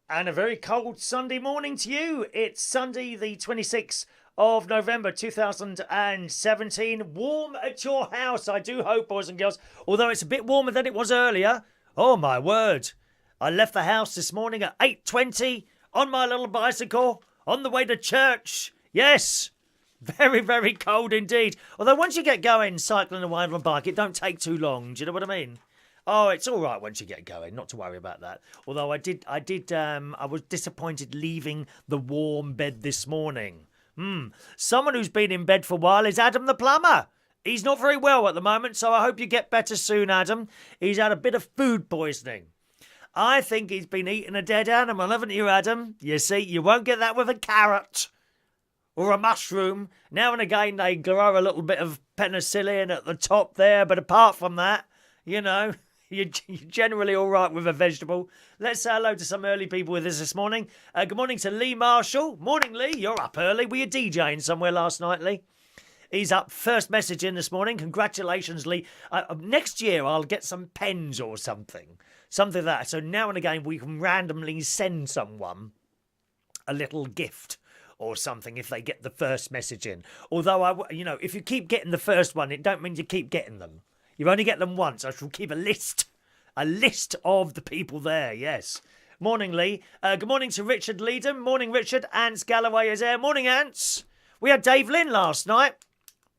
And a very cold Sunday morning to you. It's Sunday, the 26th of November 2017. Warm at your house, I do hope, boys and girls. Although it's a bit warmer than it was earlier. Oh, my word. I left the house this morning at 8:20 on my little bicycle on the way to church. Yes. Very, very cold indeed. Although once you get going cycling away on a bike, it don't take too long. Do you know what I mean? Oh, it's all right once you get going. Not to worry about that. Although I was disappointed leaving the warm bed this morning. Someone who's been in bed for a while is Adam the plumber. He's not very well at the moment, so I hope you get better soon, Adam. He's had a bit of food poisoning. I think he's been eating a dead animal, haven't you, Adam? You see, you won't get that with a carrot or a mushroom. Now and again, they grow a little bit of penicillin at the top there, but apart from that, you know, you're generally all right with a vegetable. Let's say hello to some early people with us this morning. Good morning to Lee Marshall. Morning, Lee. You're up early. Were you DJing somewhere last night, Lee? He's up. First message in this morning. Congratulations, Lee. Next year, I'll get some pens or something. Something like that. So now and again, we can randomly send someone a little gift or something if they get the first message in. Although, if you keep getting the first one, it don't mean you keep getting them. You only get them once. I shall keep a list of the people there, yes. Morning, Lee. Good morning to Richard Leedham. Morning, Richard. Ants Galloway is there. Morning, Ants. We had Dave Lynn last night.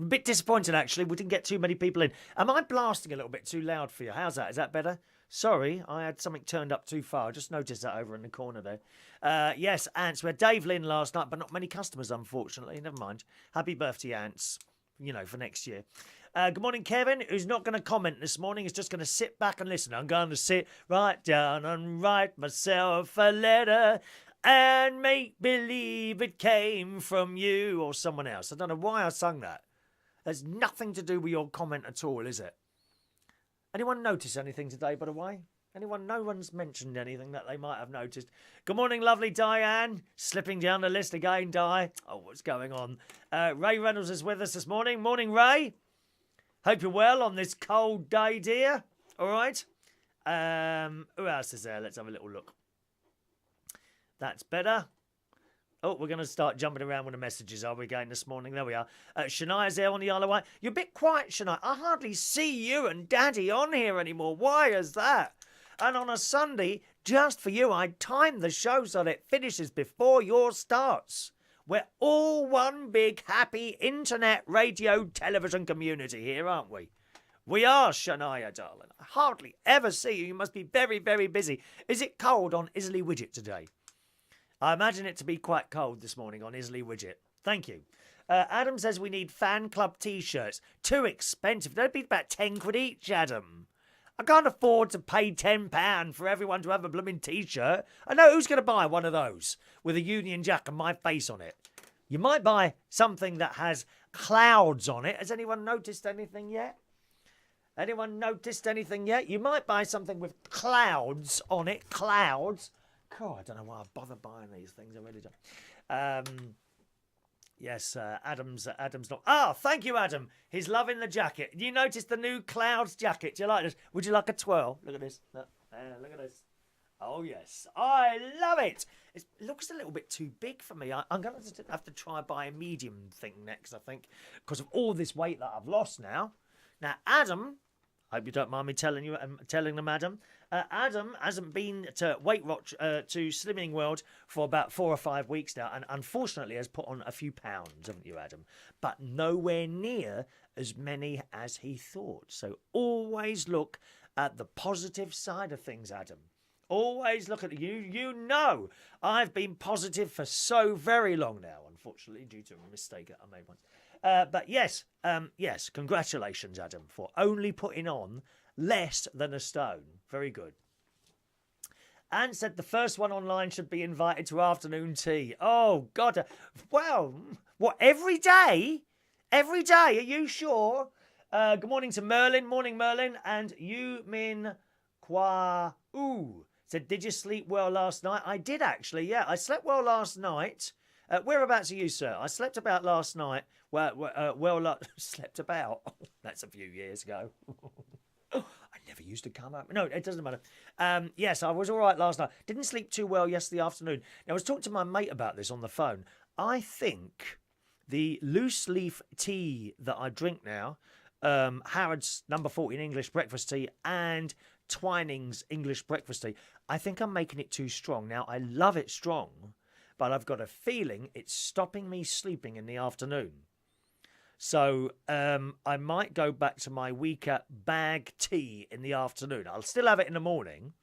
A bit disappointed, actually. We didn't get too many people in. Am I blasting a little bit too loud for you? How's that? Is that better? Sorry, I had something turned up too far. I just noticed that over in the corner there. Yes, Ants. We had Dave Lynn last night, but not many customers, unfortunately. Never mind. Happy birthday, Ants. For next year. Good morning, Kevin, who's not going to comment this morning. He's just going to sit back and listen. I'm going to sit right down and write myself a letter and make believe it came from you or someone else. I don't know why I sung that. There's nothing to do with your comment at all, is it? Anyone notice anything today, by the way? No one's mentioned anything that they might have noticed. Good morning, lovely Diane. Slipping down the list again, Di. Oh, what's going on? Ray Reynolds is with us this morning. Morning, Ray. Hope you're well on this cold day, dear. All right. Who else is there? Let's have a little look. That's better. Oh, we're going to start jumping around with the messages, are we, again this morning? There we are. Shania's there on the Isle of Wight. You're a bit quiet, Shania. I hardly see you and Daddy on here anymore. Why is that? And on a Sunday, just for you, I timed the show so that it finishes before yours starts. We're all one big, happy internet, radio, television community here, aren't we? We are, Shania, darling. I hardly ever see you. You must be very, very busy. Is it cold on Isley Widget today? I imagine it to be quite cold this morning on Isley Widget. Thank you. Adam says we need fan club T-shirts. Too expensive. They'd be about 10 quid each, Adam. I can't afford to pay £10 for everyone to have a blooming T-shirt. I know who's going to buy one of those with a Union Jack and my face on it. You might buy something that has clouds on it. Has anyone noticed anything yet? You might buy something with clouds on it. Clouds. God, I don't know why I bother buying these things. I really don't. Yes, Adam's not. Ah, thank you, Adam. He's loving the jacket. You notice the new Clouds jacket? Do you like this? Would you like a twirl? Look at this. Look at this. Oh, yes. I love it. It looks a little bit too big for me. I'm going to have to try buy a medium thing next, I think, because of all this weight that I've lost now. Now, Adam, hope you don't mind me telling them, Adam. Adam hasn't been to Weight Watch to Slimming World for about 4 or 5 weeks now, and unfortunately has put on a few pounds, haven't you, Adam? But nowhere near as many as he thought. So always look at the positive side of things, Adam. Always look at you. You know, I've been positive for so very long now, unfortunately, due to a mistake that I made once. But yes, congratulations, Adam, for only putting on less than a stone. Very good. Anne said the first one online should be invited to afternoon tea. Oh, God. Well, what, every day? Every day, are you sure? Good morning to Merlin. Morning, Merlin. And you min qua ooh. Said, did you sleep well last night? I did, actually, yeah. I slept well last night. Whereabouts are you, sir? I slept about last night. Slept about. That's a few years ago. I never used to come up. No, it doesn't matter. Yes, I was all right last night. Didn't sleep too well yesterday afternoon. Now, I was talking to my mate about this on the phone. I think the loose leaf tea that I drink now, Harrods number 14 English breakfast tea and Twining's English breakfast tea, I think I'm making it too strong. Now, I love it strong, but I've got a feeling it's stopping me sleeping in the afternoon. So I might go back to my weaker bag tea in the afternoon. I'll still have it in the morning,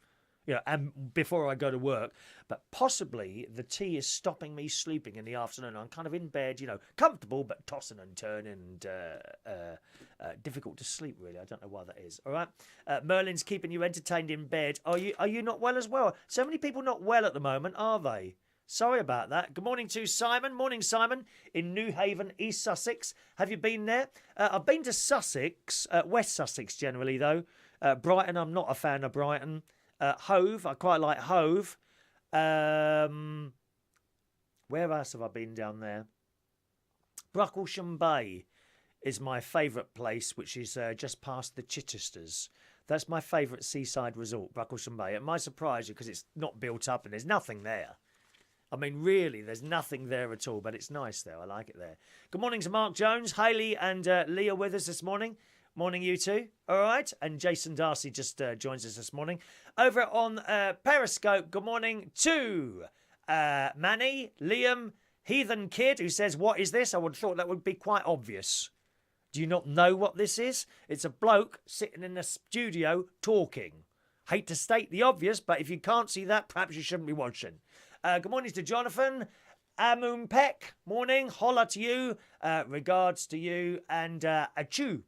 and before I go to work. But possibly the tea is stopping me sleeping in the afternoon. I'm kind of in bed, comfortable, but tossing and turning and difficult to sleep, really. I don't know why that is. All right. Merlin's keeping you entertained in bed. Are you not well as well? So many people not well at the moment, are they? Sorry about that. Good morning to Simon. Morning, Simon, in New Haven, East Sussex. Have you been there? I've been to Sussex, West Sussex generally, though. Brighton, I'm not a fan of Brighton. Hove, I quite like Hove. Where else have I been down there? Brocklesham Bay is my favourite place, which is just past the Chichesters. That's my favourite seaside resort, Brocklesham Bay. It might surprise you because it's not built up and there's nothing there. I mean, really, there's nothing there at all, but it's nice there. I like it there. Good morning to Mark Jones, Hayley and Leah with us this morning. Morning, you two. All right. And Jason Darcy just joins us this morning. Over on Periscope, good morning to Manny, Liam, Heathen Kid, who says, what is this? I would have thought that would be quite obvious. Do you not know what this is? It's a bloke sitting in a studio talking. Hate to state the obvious, but if you can't see that, perhaps you shouldn't be watching. Good morning to Jonathan. Amun Peck, morning. Holla to you. Regards to you. And Achu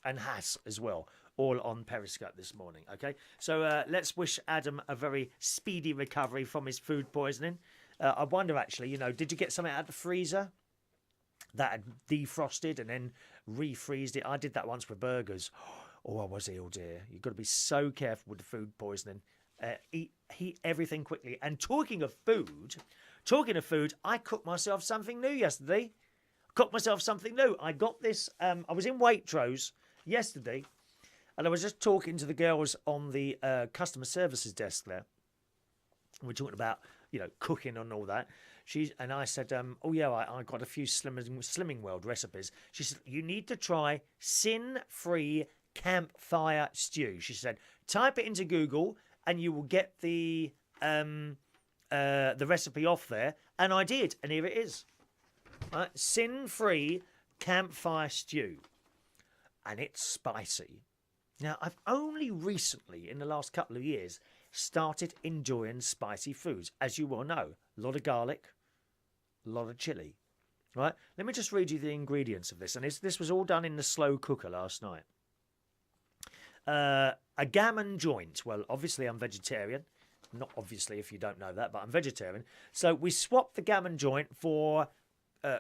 and Hass as well. All on Periscope this morning. Okay, so let's wish Adam a very speedy recovery from his food poisoning. I wonder, actually, did you get something out of the freezer that had defrosted and then refreezed it? I did that once with burgers. Oh, I was ill, dear. You've got to be so careful with the food poisoning. Heat everything quickly. And talking of food, I cooked myself something new yesterday. I got this. I was in Waitrose yesterday, and I was just talking to the girls on the customer services desk there. We're talking about cooking and all that. I said, I got a few Slimming World recipes. She said, you need to try sin-free campfire stew. She said, type it into Google and you will get the recipe off there. And I did, and here it is. Right? Sin-free campfire stew. And it's spicy. Now, I've only recently, in the last couple of years, started enjoying spicy foods. As you well know, a lot of garlic, a lot of chilli. Right? Let me just read you the ingredients of this. And this was all done in the slow cooker last night. A gammon joint. Well, obviously I'm vegetarian. Not obviously if you don't know that, but I'm vegetarian. So we swapped the gammon joint for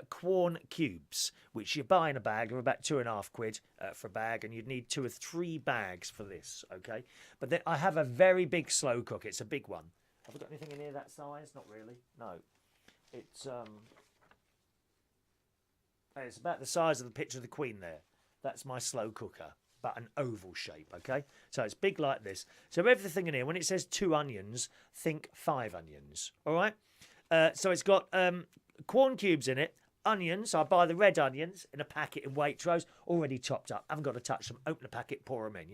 corn cubes, which you buy in a bag of about £2.50 for a bag, and you'd need 2 or 3 bags for this, okay? But then I have a very big slow cook. It's a big one. Have I got anything in here that size? Not really. No. It's about the size of the picture of the Queen there. That's my slow cooker, but an oval shape, okay? So it's big like this. So everything in here, when it says 2 onions, think 5 onions, all right? So it's got corn cubes in it, onions. I buy the red onions in a packet in Waitrose, already chopped up. Haven't got to touch them. Open the packet, pour them in,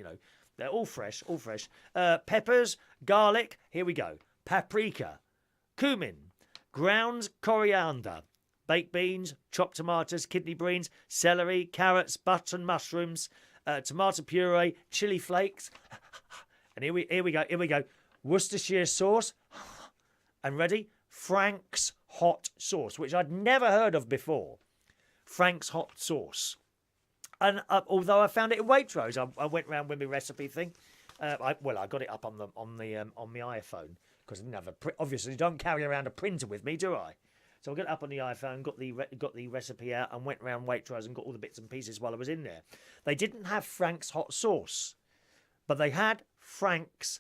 They're all fresh, all fresh. Peppers, garlic, here we go. Paprika, cumin, ground coriander, baked beans, chopped tomatoes, kidney beans, celery, carrots, button mushrooms, tomato puree, chili flakes. And here we go. Worcestershire sauce. And ready? Frank's hot sauce, which I'd never heard of before. Frank's hot sauce. And although I found it in Waitrose, I went around with my recipe thing. I got it up on my iPhone because I didn't have obviously don't carry around a printer with me, do I? So I got it up on the iPhone, got the recipe out, and went around Waitrose and got all the bits and pieces while I was in there. They didn't have Frank's hot sauce, but they had Frank's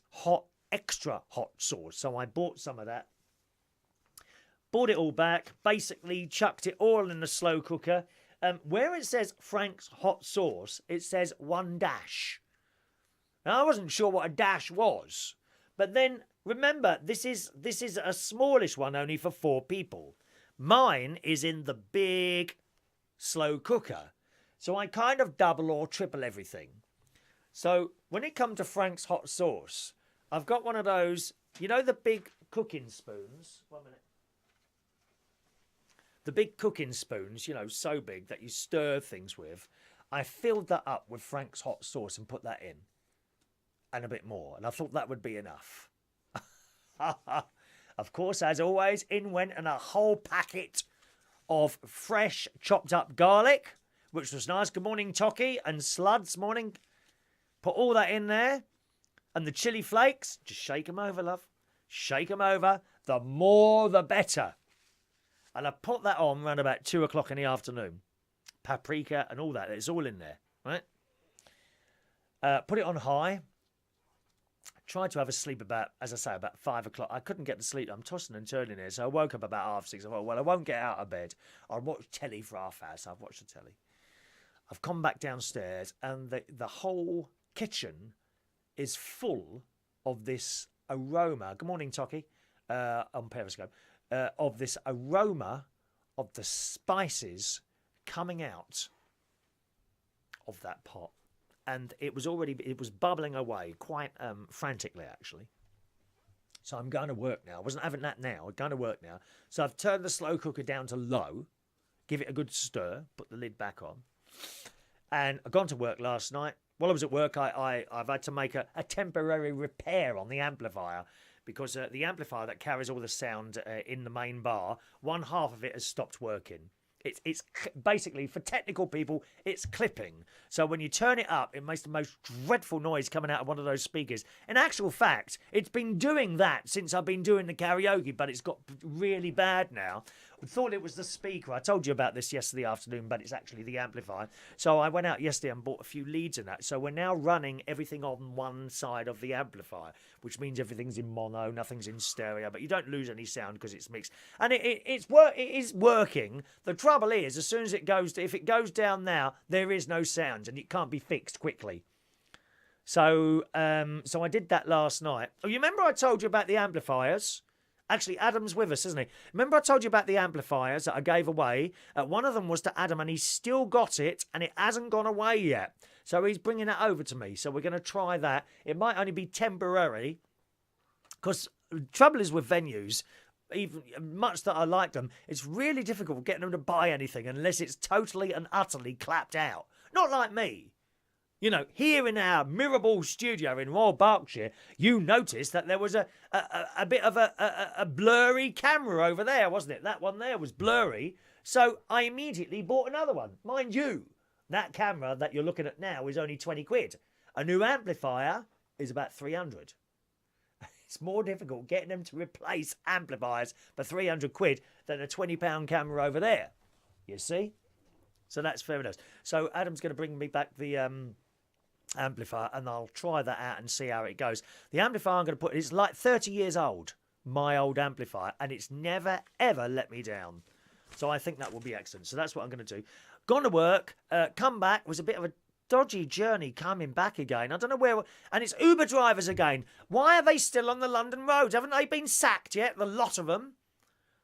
extra hot sauce. So I bought some of that. Bought it all back, basically chucked it all in the slow cooker. Where it says Frank's hot sauce, it says 1 dash. Now, I wasn't sure what a dash was. But then, remember, this is a smallish one only for 4 people. Mine is in the big slow cooker. So I kind of double or triple everything. So when it comes to Frank's hot sauce, I've got one of those, you know, the big cooking spoons. 1 minute. The big cooking spoons, you know, so big that you stir things with. I filled that up with Frank's hot sauce and put that in. And a bit more. And I thought that would be enough. Of course, as always, in went and a whole packet of fresh chopped up garlic, which was nice. Good morning, Tocky, and Sluds morning. Put all that in there. And the chili flakes, just shake them over, love. Shake them over. The more, the better. And I put that on around about 2 o'clock in the afternoon. Paprika and all that. It's all in there, right? Put it on high. Tried to have a sleep about, as I say, about 5 o'clock. I couldn't get to sleep. I'm tossing and turning here. So I woke up about 6:30. I thought, well, I won't get out of bed. I'll watch telly for half hour. So I've watched the telly. I've come back downstairs and the whole kitchen is full of this aroma. Good morning, Tocky, on Periscope. Of this aroma of the spices coming out of that pot. And it was bubbling away quite frantically, actually. So I'm going to work now. I wasn't having that now. I'm going to work now. So I've turned the slow cooker down to low, give it a good stir, put the lid back on. And I've gone to work last night. While I was at work, I've had to make a temporary repair on the amplifier because the amplifier that carries all the sound in the main bar, one half of it has stopped working. It's basically, for technical people, it's clipping. So when you turn it up, it makes the most dreadful noise coming out of one of those speakers. In actual fact, it's been doing that since I've been doing the karaoke, but it's got really bad now. I thought it was the speaker. I told you about this yesterday afternoon, but it's actually the amplifier. So I went out yesterday and bought a few leads in that. So we're now running everything on one side of the amplifier, which means everything's in mono, nothing's in stereo, but you don't lose any sound because it's mixed. And it is working. The trouble is, as soon as if it goes down now, there is no sound and it can't be fixed quickly. So I did that last night. Oh, you remember I told you about the amplifiers? Actually, Adam's with us, isn't he? Remember I told you about the amplifiers that I gave away? One of them was to Adam, and he's still got it, and it hasn't gone away yet. So he's bringing it over to me. So we're going to try that. It might only be temporary, because the trouble is with venues, even much that I like them, it's really difficult getting them to buy anything unless it's totally and utterly clapped out. Not like me. You know, here in our Mirrorball studio in Royal Berkshire, you noticed that there was a bit of a blurry camera over there, wasn't it? That one there was blurry. So I immediately bought another one. Mind you, that camera that you're looking at now is only 20 quid. A new amplifier is about 300. It's more difficult getting them to replace amplifiers for 300 quid than a £20 camera over there. You see? So that's fair enough. So Adam's going to bring me back the amplifier, and I'll try that out and see how it goes. The amplifier I'm going to put, it's like 30 years old, my old amplifier, and it's never ever let me down. So I think that will be excellent. So that's what I'm going to do. Gone to work, come back, was a bit of a dodgy journey coming back again. I don't know where, and it's Uber drivers again. Why are they still on the London roads? Haven't they been sacked yet? The lot of them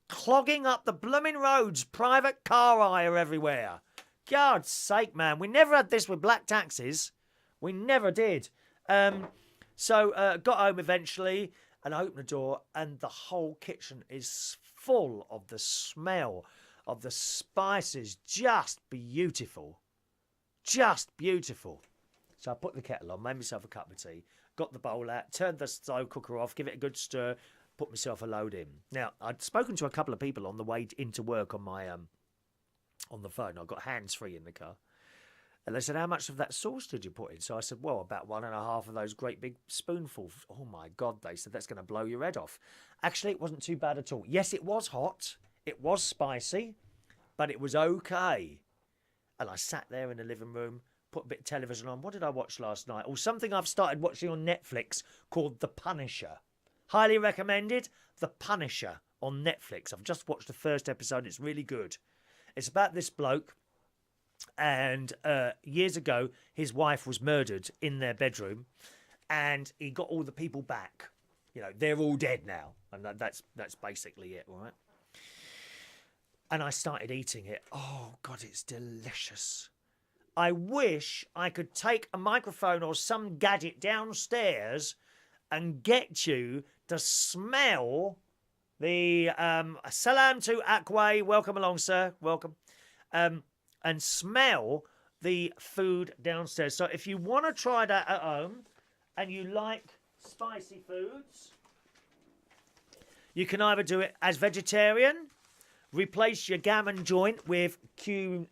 clogging up the blooming roads, private car hire everywhere. God's sake, man, we never had this with black taxis. We never did. So got home eventually and opened the door, and the whole kitchen is full of the smell of the spices. Just beautiful. Just beautiful. So I put the kettle on, made myself a cup of tea, got the bowl out, turned the slow cooker off, give it a good stir, put myself a load in. Now, I'd spoken to a couple of people on the way into work on my on the phone. I've got hands-free in the car. And they said, how much of that sauce did you put in? So I said, well, about 1.5 of those great big spoonfuls. Oh, my God, they said, that's going to blow your head off. Actually, it wasn't too bad at all. Yes, it was hot. It was spicy, but it was okay. And I sat there in the living room, put a bit of television on. What did I watch last night? Oh, something I've started watching on Netflix called The Punisher. Highly recommended, The Punisher on Netflix. I've just watched the first episode. It's really good. It's about this bloke. And years ago, his wife was murdered in their bedroom. and he got all the people back. You know, they're all dead now, and that's basically it, right? And I started eating it. Oh God, it's delicious. I wish I could take a microphone or some gadget downstairs and get you to smell the salam to Akwe. Welcome along, sir. Welcome. And smell the food downstairs. So if you want to try that at home and you like spicy foods, you can either do it as vegetarian, replace your gammon joint with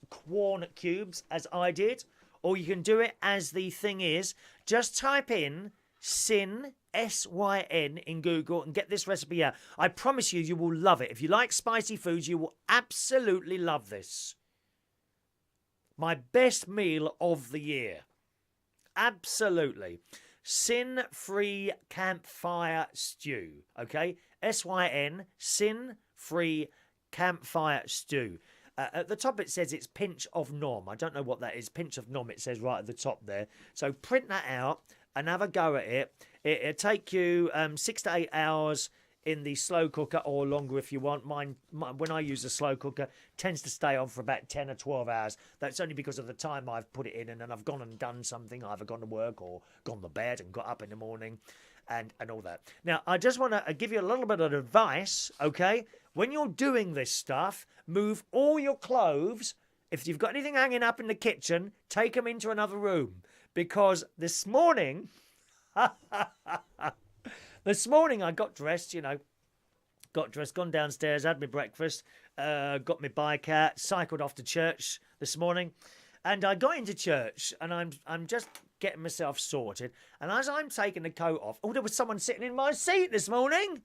corn cubes, as I did, or you can do it as the thing is. Just type in Syn, S-Y-N, in Google and get this recipe out. I promise you, you will love it. If you like spicy foods, you will absolutely love this. My best meal of the year. Absolutely. Sin-free campfire stew. Okay? S-Y-N, sin-free campfire stew. At the top it says it's pinch of nom. I don't know what that is. Pinch of nom, it says right at the top there. So print that out and have a go at it. It'll take you 6 to 8 hours in the slow cooker, or longer if you want. Mine, when I use a slow cooker, tends to stay on for about 10 or 12 hours. That's only because of the time I've put it in, and then I've gone and done something, either gone to work or gone to bed and got up in the morning and all that. Now, I just want to give you a little bit of advice, okay? When you're doing this stuff, move all your clothes. If you've got anything hanging up in the kitchen, take them into another room. Because this morning... This morning I got dressed, gone downstairs, had my breakfast, got my bike out, cycled off to church this morning, and I got into church, and I'm just getting myself sorted, and as I'm taking the coat off, there was someone sitting in my seat this morning.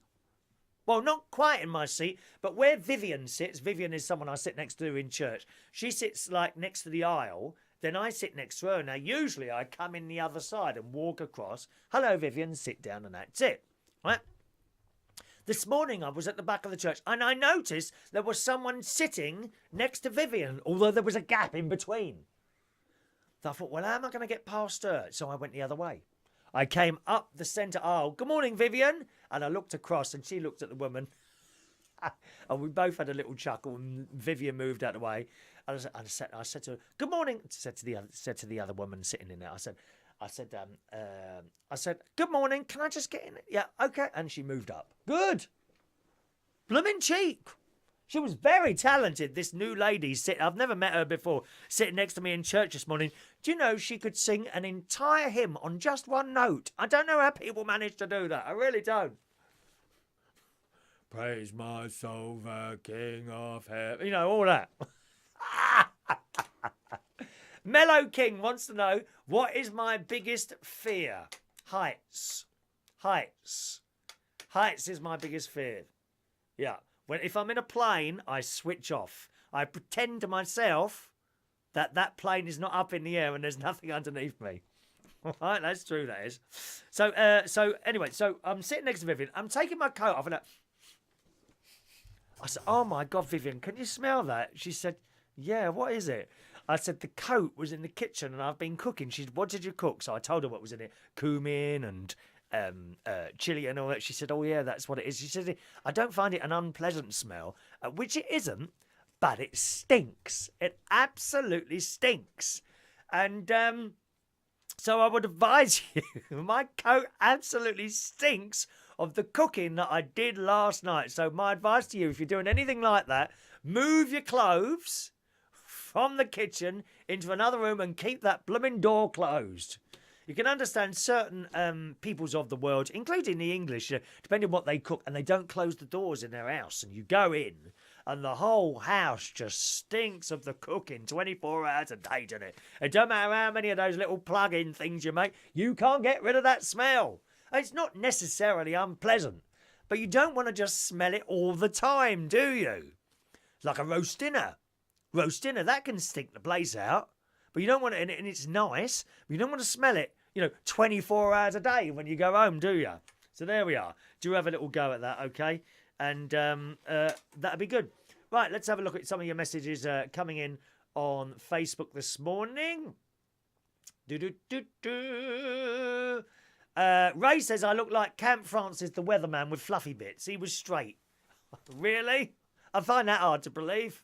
Well, not quite in my seat, but where Vivian sits. Vivian is someone I sit next to in church. She sits like next to the aisle. Then I sit next to her. Now, usually I come in the other side and walk across. Hello, Vivian, sit down, and that's it. Right? This morning I was at the back of the church and I noticed there was someone sitting next to Vivian, although there was a gap in between. So I thought, well, how am I going to get past her? So I went the other way. I came up the centre aisle. Good morning, Vivian. And I looked across and she looked at the woman. And we both had a little chuckle, and Vivian moved out of the way. And I said to her, good morning. Said to the other woman sitting in there. I said, good morning. Can I just get in? Yeah, okay. And she moved up. Good. Blooming cheek. She was very talented, this new lady. I've never met her before, sitting next to me in church this morning. Do you know she could sing an entire hymn on just one note? I don't know how people manage to do that. I really don't. Praise my soul, the King of Heaven. You know, all that. Mellow King wants to know, what is my biggest fear? Heights. Heights. Heights is my biggest fear. Yeah. If I'm in a plane, I switch off. I pretend to myself that plane is not up in the air and there's nothing underneath me. All right, that's true, that is. So anyway, I'm sitting next to Vivian. I'm taking my coat off and I said, oh my God, Vivian, can you smell that? She said, yeah, what is it? I said, the coat was in the kitchen and I've been cooking. She said, what did you cook? So I told her what was in it. Cumin and chili and all that. She said, oh yeah, that's what it is. She said, I don't find it an unpleasant smell, which it isn't, but it stinks. It absolutely stinks. And so I would advise you, my coat absolutely stinks of the cooking that I did last night. So my advice to you, if you're doing anything like that, move your clothes from the kitchen into another room and keep that blooming door closed. You can understand certain peoples of the world, including the English, depending on what they cook, and they don't close the doors in their house. And you go in, and the whole house just stinks of the cooking 24 hours a day, doesn't it? It don't matter how many of those little plug-in things you make, you can't get rid of that smell. It's not necessarily unpleasant, but you don't want to just smell it all the time, do you? It's like a roast dinner. Roast dinner, that can stink the place out, but you don't want it, and it's nice, but you don't want to smell it, 24 hours a day when you go home, do you? So there we are. Do have a little go at that, okay? And that'd be good. Right, let's have a look at some of your messages coming in on Facebook this morning. Ray says, I look like Camp Francis the weatherman with fluffy bits. He was straight. Really? I find that hard to believe.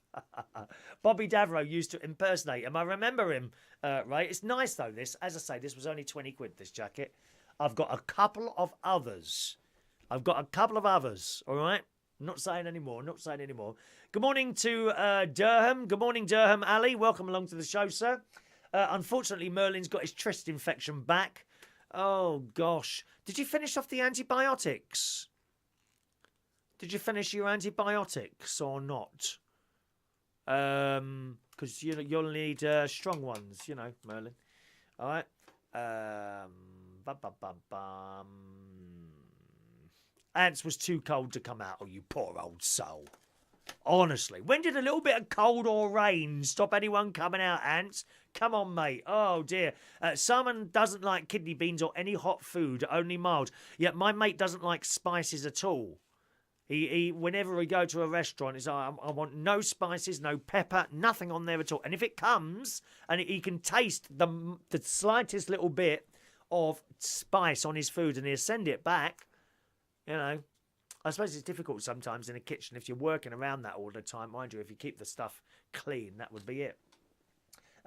Bobby Davro used to impersonate him. I remember him, Ray. It's nice, though, this. As I say, this was only 20 quid, this jacket. I've got a couple of others. All right? Not saying anymore. Good morning to Durham. Good morning, Durham Ali. Welcome along to the show, sir. Unfortunately, Merlin's got his chest infection back. Oh, gosh. Did you finish off the antibiotics? Did you finish your antibiotics or not? Because you'll need strong ones, Merlin. All right. Ants was too cold to come out. Oh, you poor old soul. Honestly, when did a little bit of cold or rain stop anyone coming out, Ants? Come on, mate. Oh, dear. Simon doesn't like kidney beans or any hot food, only mild. Yet my mate doesn't like spices at all. He whenever we go to a restaurant, he's like, I want no spices, no pepper, nothing on there at all. And if it comes and he can taste the slightest little bit of spice on his food and he'll send it back, I suppose it's difficult sometimes in a kitchen if you're working around that all the time. Mind you, if you keep the stuff clean, that would be it.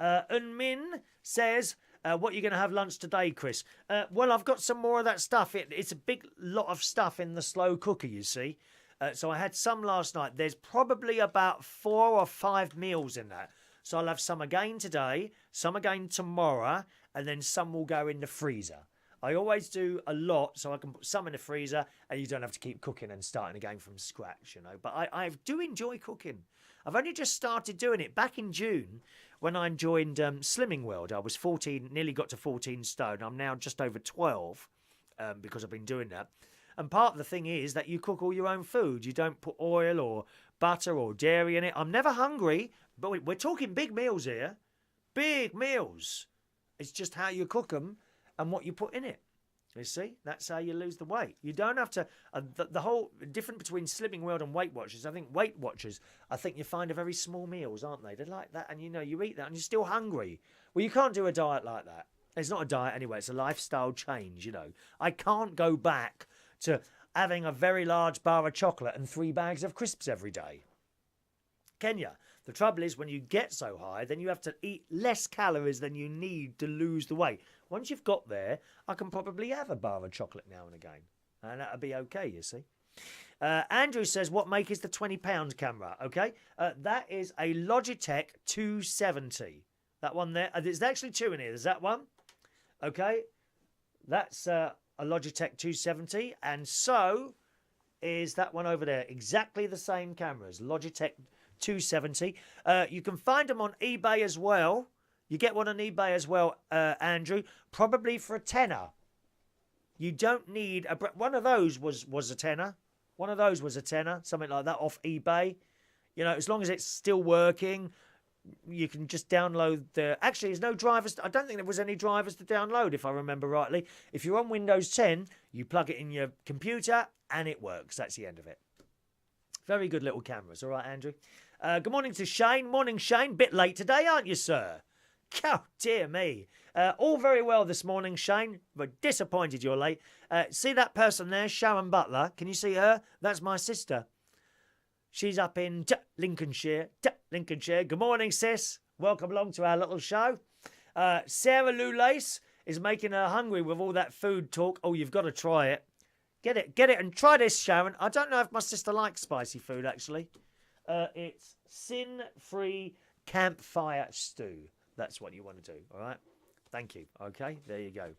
Unmin says, what are you going to have lunch today, Chris? Well, I've got some more of that stuff. It's a big lot of stuff in the slow cooker, you see. So I had some last night. There's probably about 4 or 5 meals in that. So I'll have some again today, some again tomorrow, and then some will go in the freezer. I always do a lot so I can put some in the freezer and you don't have to keep cooking and starting again from scratch, But I do enjoy cooking. I've only just started doing it back in June when I joined Slimming World. I was 14, nearly got to 14 stone. I'm now just over 12 because I've been doing that. And part of the thing is that you cook all your own food. You don't put oil or butter or dairy in it. I'm never hungry, but we're talking big meals here. Big meals. It's just how you cook them and what you put in it. You see, that's how you lose the weight. You don't have to. The whole difference between Slimming World and Weight Watchers, I think Weight Watchers, you find are very small meals, aren't they? They're like that, and you eat that, and you're still hungry. Well, you can't do a diet like that. It's not a diet anyway. It's a lifestyle change. I can't go back to having a very large bar of chocolate and 3 bags of crisps every day. Kenya. The trouble is when you get so high, then you have to eat less calories than you need to lose the weight. Once you've got there, I can probably have a bar of chocolate now and again. And that'll be okay, you see. Andrew says, what make is the £20 camera? Okay, that is a Logitech 270. That one there. There's actually 2 in here. There's that one. Okay, that's a Logitech 270. And so is that one over there. Exactly the same cameras. Logitech 270. You can find them on eBay as well. You get one on eBay as well, Andrew, probably for a tenner. You don't need one of those was a tenner. One of those was a tenner, something like that off eBay. As long as it's still working, you can just download actually there's no drivers. I don't think there was any drivers to download if I remember rightly. If you're on Windows 10, you plug it in your computer and it works. That's the end of it. Very good little cameras. All right, Andrew. Good morning to Shane. Morning, Shane. Bit late today, aren't you, sir? Oh, dear me. All very well this morning, Shane, but disappointed you're late. See that person there, Sharon Butler? Can you see her? That's my sister. She's up in Lincolnshire. Good morning, sis. Welcome along to our little show. Sarah Lulace is making her hungry with all that food talk. Oh, you've got to try it. Get it, and try this, Sharon. I don't know if my sister likes spicy food, actually. It's sin-free campfire stew. That's what you want to do, all right? Thank you. Okay, there you go.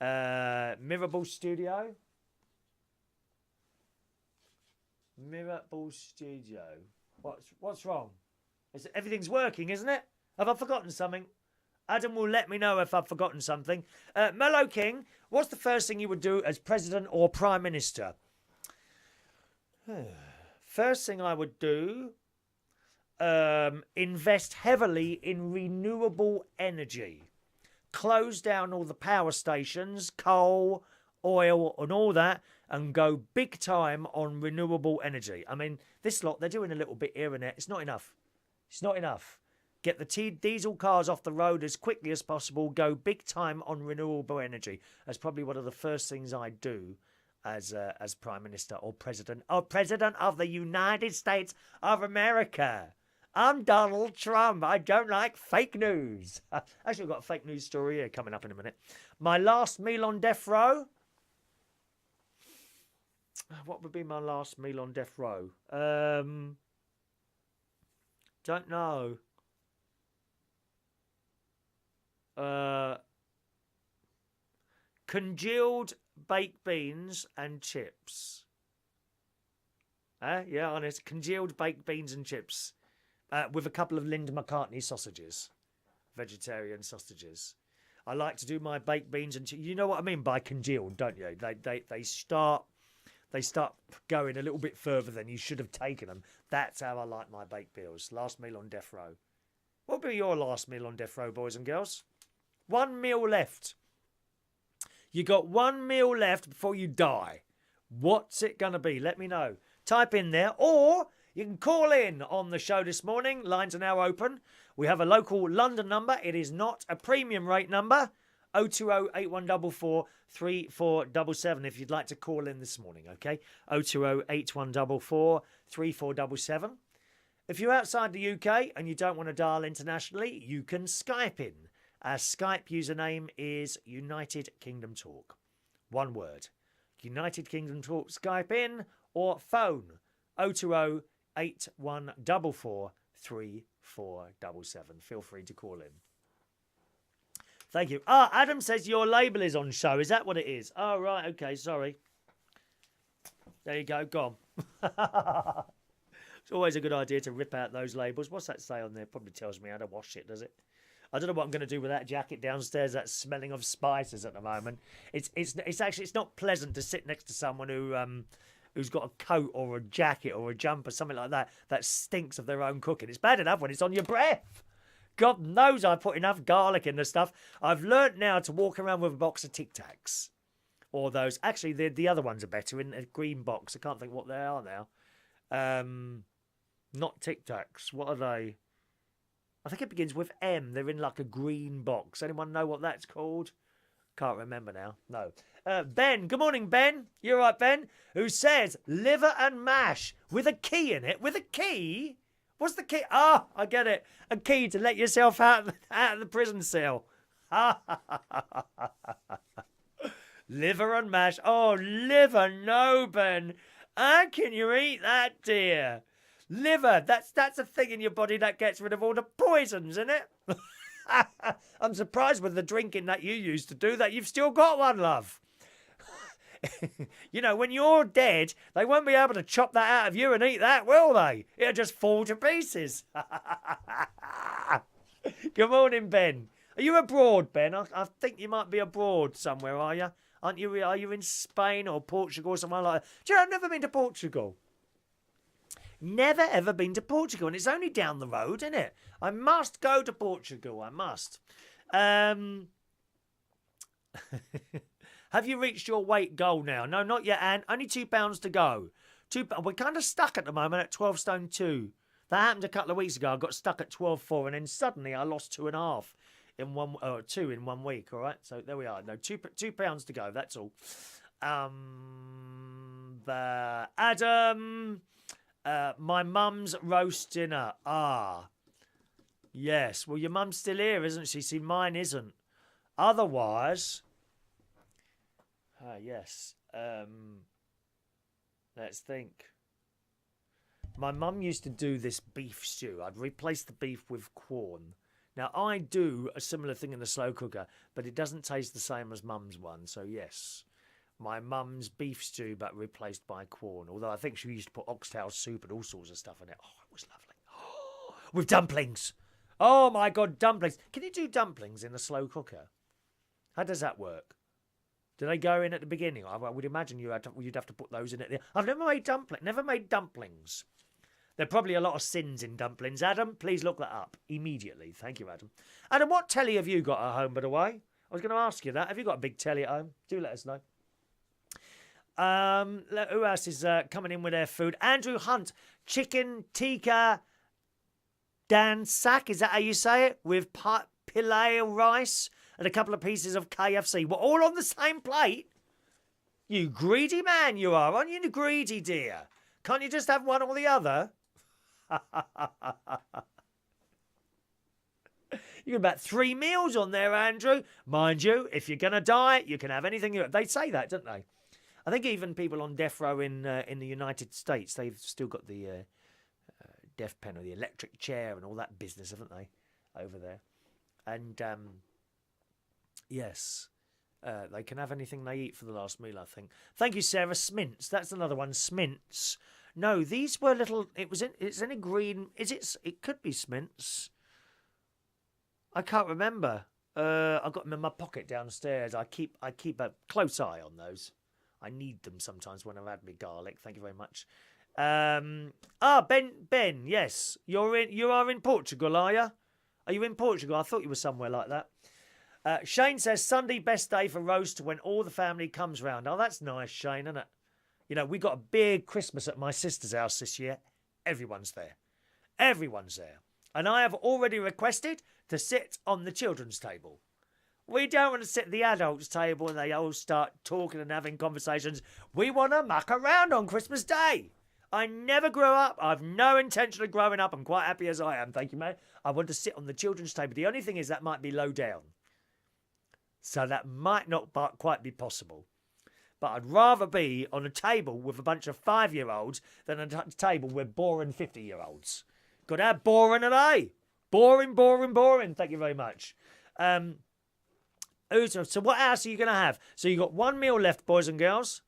Mirable Studio. What's wrong? Everything's working, isn't it? Have I forgotten something? Adam will let me know if I've forgotten something. Mellow King, what's the first thing you would do as President or Prime Minister? First thing I would do, invest heavily in renewable energy. Close down all the power stations, coal, oil and all that, and go big time on renewable energy. I mean, this lot, they're doing a little bit here and there. It's not enough. It's not enough. Get the diesel cars off the road as quickly as possible. Go big time on renewable energy. That's probably one of the first things I do as Prime Minister or President of the United States of America. I'm Donald Trump. I don't like fake news. Actually, I've got a fake news story here coming up in a minute. My last meal on death row. What would be my last meal on death row? Don't know. Congealed baked beans and chips. Yeah, honest. Congealed baked beans and chips. With a couple of Linda McCartney sausages. Vegetarian sausages. I like to do my baked beans and chips. You know what I mean by congealed, don't you? They start going a little bit further than you should have taken them. That's how I like my baked meals. Last meal on death row. What will be your last meal on death row, boys and girls? 1 meal left. You got 1 meal left before you die. What's it going to be? Let me know. Type in there, or you can call in on the show this morning. Lines are now open. We have a local London number. It is not a premium rate number. 020-8144-3477 if you'd like to call in this morning, okay? 020-8144-3477. If you're outside the UK and you don't want to dial internationally, you can Skype in. Our Skype username is United Kingdom Talk. One word. United Kingdom Talk, Skype in, or phone 020-8144-3477. Feel free to call in. Thank you. Adam says your label is on show. Is that what it is? Oh, right. Okay, sorry. There you go. Gone. It's always a good idea to rip out those labels. What's that say on there? Probably tells me how to wash it, does it? I don't know what I'm going to do with that jacket downstairs. That's smelling of spices at the moment. It's not pleasant to sit next to someone who's got a coat or a jacket or a jumper, something like that, that stinks of their own cooking. It's bad enough when it's on your breath. God knows I put enough garlic in the stuff. I've learnt now to walk around with a box of Tic Tacs. Or those. Actually, the other ones are better in a green box. I can't think what they are now. Not Tic Tacs. What are they? I think it begins with M. They're in like a green box. Anyone know what that's called? Can't remember now. No. Ben. Good morning, Ben. You all right, Ben? Who says liver and mash with a key in it. With a key? What's the key? Ah, I get it. A key to let yourself out of the prison cell. Liver and mash. Oh, liver, no, Ben. How can you eat that, dear? Liver, that's a thing in your body that gets rid of all the poisons, isn't it? I'm surprised with the drinking that you used to do that you've still got one, love. You know, when you're dead, they won't be able to chop that out of you and eat that, will they? It'll just fall to pieces. Good morning, Ben. Are you abroad, Ben? I think you might be abroad somewhere, are you? Aren't you? Are you in Spain or Portugal or somewhere like that? Do you know, I've never been to Portugal. Never ever been to Portugal, and it's only down the road, isn't it? I must go to Portugal. I must. Have you reached your weight goal now? No, not yet, Anne. Only 2 pounds to go. We're kind of stuck at the moment at 12 stone 2. That happened a couple of weeks ago. I got stuck at 12.4, and then suddenly I lost 2.5 in 2 in 1 week. All right, so there we are. No, 2 pounds to go. That's all. Adam, my mum's roast dinner. Ah, yes. Well, your mum's still here, isn't she? See, mine isn't. Otherwise. Yes. Let's think. My mum used to do this beef stew. I'd replace the beef with corn. Now, I do a similar thing in the slow cooker, but it doesn't taste the same as mum's one. So, yes, my mum's beef stew, but replaced by corn. Although I think she used to put oxtail soup and all sorts of stuff in it. Oh, it was lovely. Oh, with dumplings. Oh, my God, dumplings. Can you do dumplings in a slow cooker? How does that work? Do they go in at the beginning? I would imagine you'd have to put those in at the... I've never made dumplings. There are probably a lot of sins in dumplings. Adam, please look that up immediately. Thank you, Adam. Adam, what telly have you got at home, by the way? I was going to ask you that. Have you got a big telly at home? Do let us know. Who else is coming in with their food? Andrew Hunt, chicken tikka Dan Sack, is that how you say it? With pilau rice and a couple of pieces of KFC. We're all on the same plate. You greedy man you are, aren't you, greedy dear? Can't you just have one or the other? You got about 3 meals on there, Andrew. Mind you, if you're going to diet, you can have anything you want. They say that, don't they? I think even people on death row in the United States, they've still got the death pen or the electric chair and all that business, haven't they, over there? And, yes, they can have anything they eat for the last meal, I think. Thank you, Sarah. Smints. That's another one. Smints. No, these were little... It's in a green... It could be Smints. I can't remember. I've got them in my pocket downstairs. I keep a close eye on those. I need them sometimes when I've had my garlic. Thank you very much. Ben, yes. You are in Portugal, are you? Are you in Portugal? I thought you were somewhere like that. Shane says, Sunday best day for roast when all the family comes round. Oh, that's nice, Shane, isn't it? You know, we got a big Christmas at my sister's house this year. Everyone's there. Everyone's there. And I have already requested to sit on the children's table. We don't want to sit at the adults' table and they all start talking and having conversations. We want to muck around on Christmas Day. I never grew up. I've no intention of growing up. I'm quite happy as I am. Thank you, mate. I want to sit on the children's table. The only thing is that might be low down. So that might not quite be possible. But I'd rather be on a table with a bunch of 5-year-olds than a table with boring 50-year-olds. Got to have boring today. Boring, boring, boring. Thank you very much. So what else are you going to have? So you've got 1 meal left, boys and girls.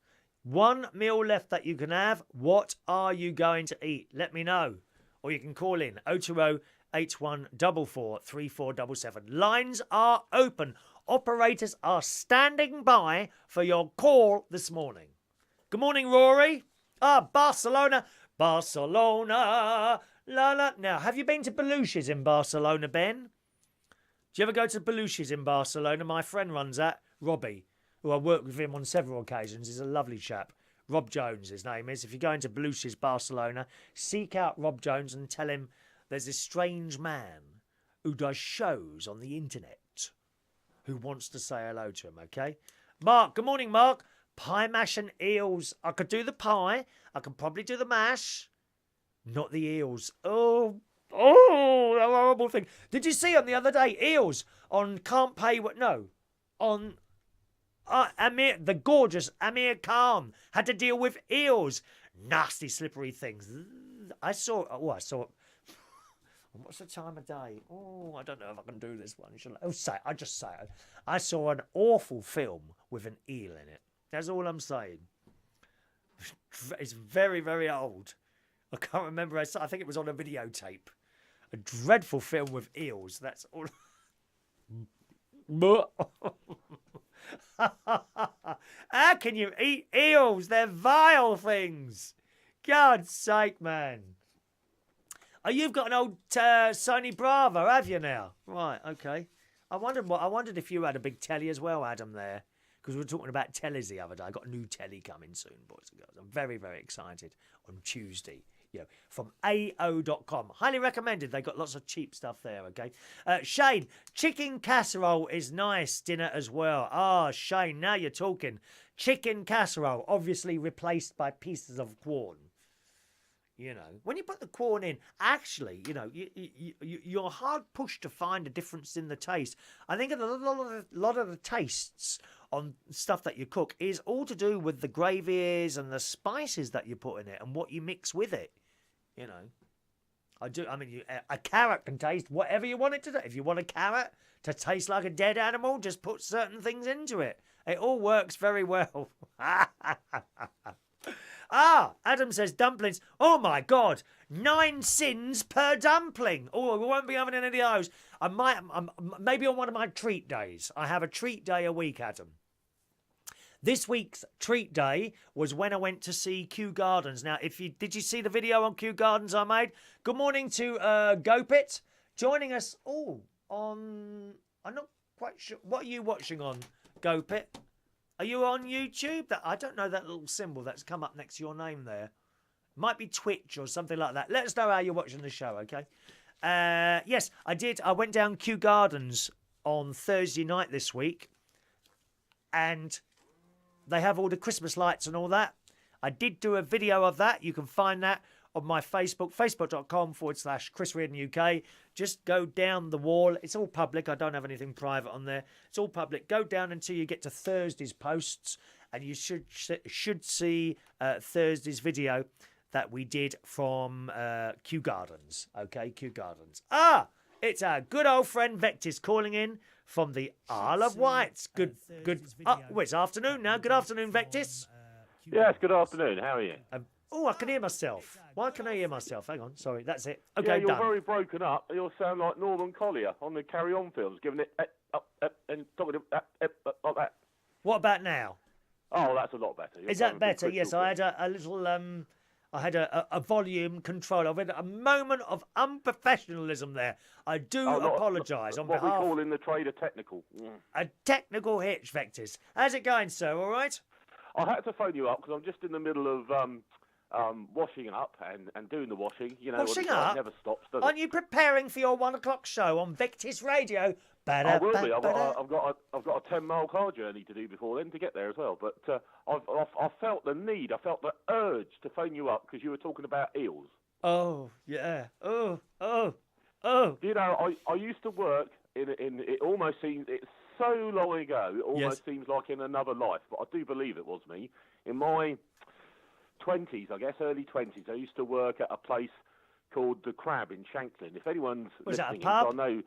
1 meal left that you can have. What are you going to eat? Let me know. Or you can call in 020 8144 3477. Lines are open. Operators are standing by for your call this morning. Good morning, Rory. Barcelona. Barcelona. La la. Now, have you been to Belushi's in Barcelona, Ben? Do you ever go to Belushi's in Barcelona? My friend runs that, Robbie, who I worked with him on several occasions. He's a lovely chap. Rob Jones, his name is. If you go into Belushi's Barcelona, seek out Rob Jones and tell him there's this strange man who does shows on the internet who wants to say hello to him, okay? Mark, good morning, Mark. Pie, mash and eels. I could do the pie. I could probably do the mash. Not the eels. Oh, that horrible thing. Did you see on the other day, eels on Can't Pay What... No, on Amir, the gorgeous Amir Khan had to deal with eels. Nasty, slippery things. I saw... What's the time of day? Oh, I don't know if I can do this one. I just say it. I saw an awful film with an eel in it. That's all I'm saying. It's very, very old. I can't remember. I think it was on a videotape. A dreadful film with eels. That's all. How can you eat eels? They're vile things. God's sake, man. Oh, you've got an old Sony Bravo, have you now? Right, okay. I wondered if you had a big telly as well, Adam, there. Because we were talking about tellies the other day. I got a new telly coming soon, boys and girls. I'm very, very excited on Tuesday. From AO.com. Highly recommended. They got lots of cheap stuff there, okay? Shane, chicken casserole is nice dinner as well. Shane, now you're talking. Chicken casserole, obviously replaced by pieces of corn. You know, when you put the corn in, actually, you know, you're hard pushed to find a difference in the taste. I think a lot of the tastes on stuff that you cook is all to do with the gravies and the spices that you put in it and what you mix with it. You know, a carrot can taste whatever you want it to do. If you want a carrot to taste like a dead animal, just put certain things into it. It all works very well. Adam says dumplings. Oh my God, 9 sins per dumpling. Oh, we won't be having any of those. Maybe on one of my treat days. I have a treat day a week, Adam. This week's treat day was when I went to see Kew Gardens. Now, did you see the video on Kew Gardens I made? Good morning to GoPit joining us all on. I'm not quite sure. What are you watching on GoPit? Are you on YouTube? I don't know that little symbol that's come up next to your name there. Might be Twitch or something like that. Let us know how you're watching the show, okay? Yes, I did. I went down Kew Gardens on Thursday night this week, and they have all the Christmas lights and all that. I did do a video of that. You can find that on my Facebook, facebook.com/Chris Reardon UK. Just go down the wall. It's all public. I don't have anything private on there. It's all public. Go down until you get to Thursday's posts, and you should see Thursday's video that we did from Kew Gardens. Okay, Kew Gardens. It's our good old friend Vectis calling in from the Isle of Wight. Good. It's afternoon now. Good afternoon, Vectis. Yes, good afternoon. How are you? I can hear myself. Why can I hear myself? Hang on, sorry, that's it. Okay, yeah, you're done. very broken up. You sound like Norman Collier on the Carry On films, giving it and talking like that. What about now? Oh, that's a lot better. Is that better? Yes, I had a little I had a volume control. I've had a moment of unprofessionalism there. I do apologise on behalf. What we call in the trade a technical. A technical hitch, Vectis. How's it going, sir? All right? I had to phone you up because I'm just in the middle of washing up and doing the washing. You know, washing up? It never stops, does it? Aren't you preparing for your 1 o'clock show on Vectis Radio? I will be. I've got a 10-mile car journey to do before then to get there as well. But I felt the need. I felt the urge to phone you up because you were talking about eels. Oh yeah. Oh. You know, I used to work in it almost seems it's so long ago. It almost seems like in another life. But I do believe it was me in my 20s, I guess, early 20s. I used to work at a place called the Crab in Shanklin. If anyone's listening, that a pub? I know.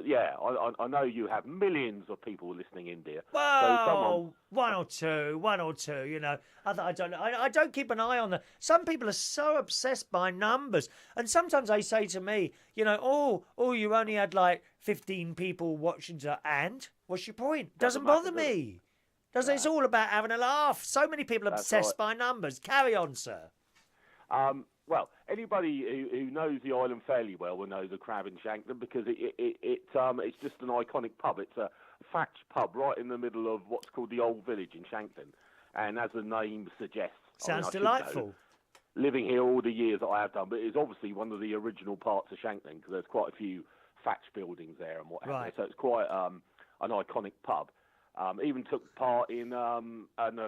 Yeah, I know you have millions of people listening in, dear. Well, one or two. You know, I don't keep an eye on them. Some people are so obsessed by numbers, and sometimes they say to me, you know, you only had like 15 people watching, and what's your point? Doesn't bother me. It's all about having a laugh. So many people are obsessed by numbers. Carry on, sir. Well, anybody who knows the island fairly well will know the Crab in Shanklin because it's just an iconic pub. It's a thatched pub right in the middle of what's called the Old Village in Shanklin. And as the name suggests... Sounds delightful. Living here all the years that I have done, but it's obviously one of the original parts of Shanklin because there's quite a few thatched buildings there and what have you. So it's quite an iconic pub. Even took part in a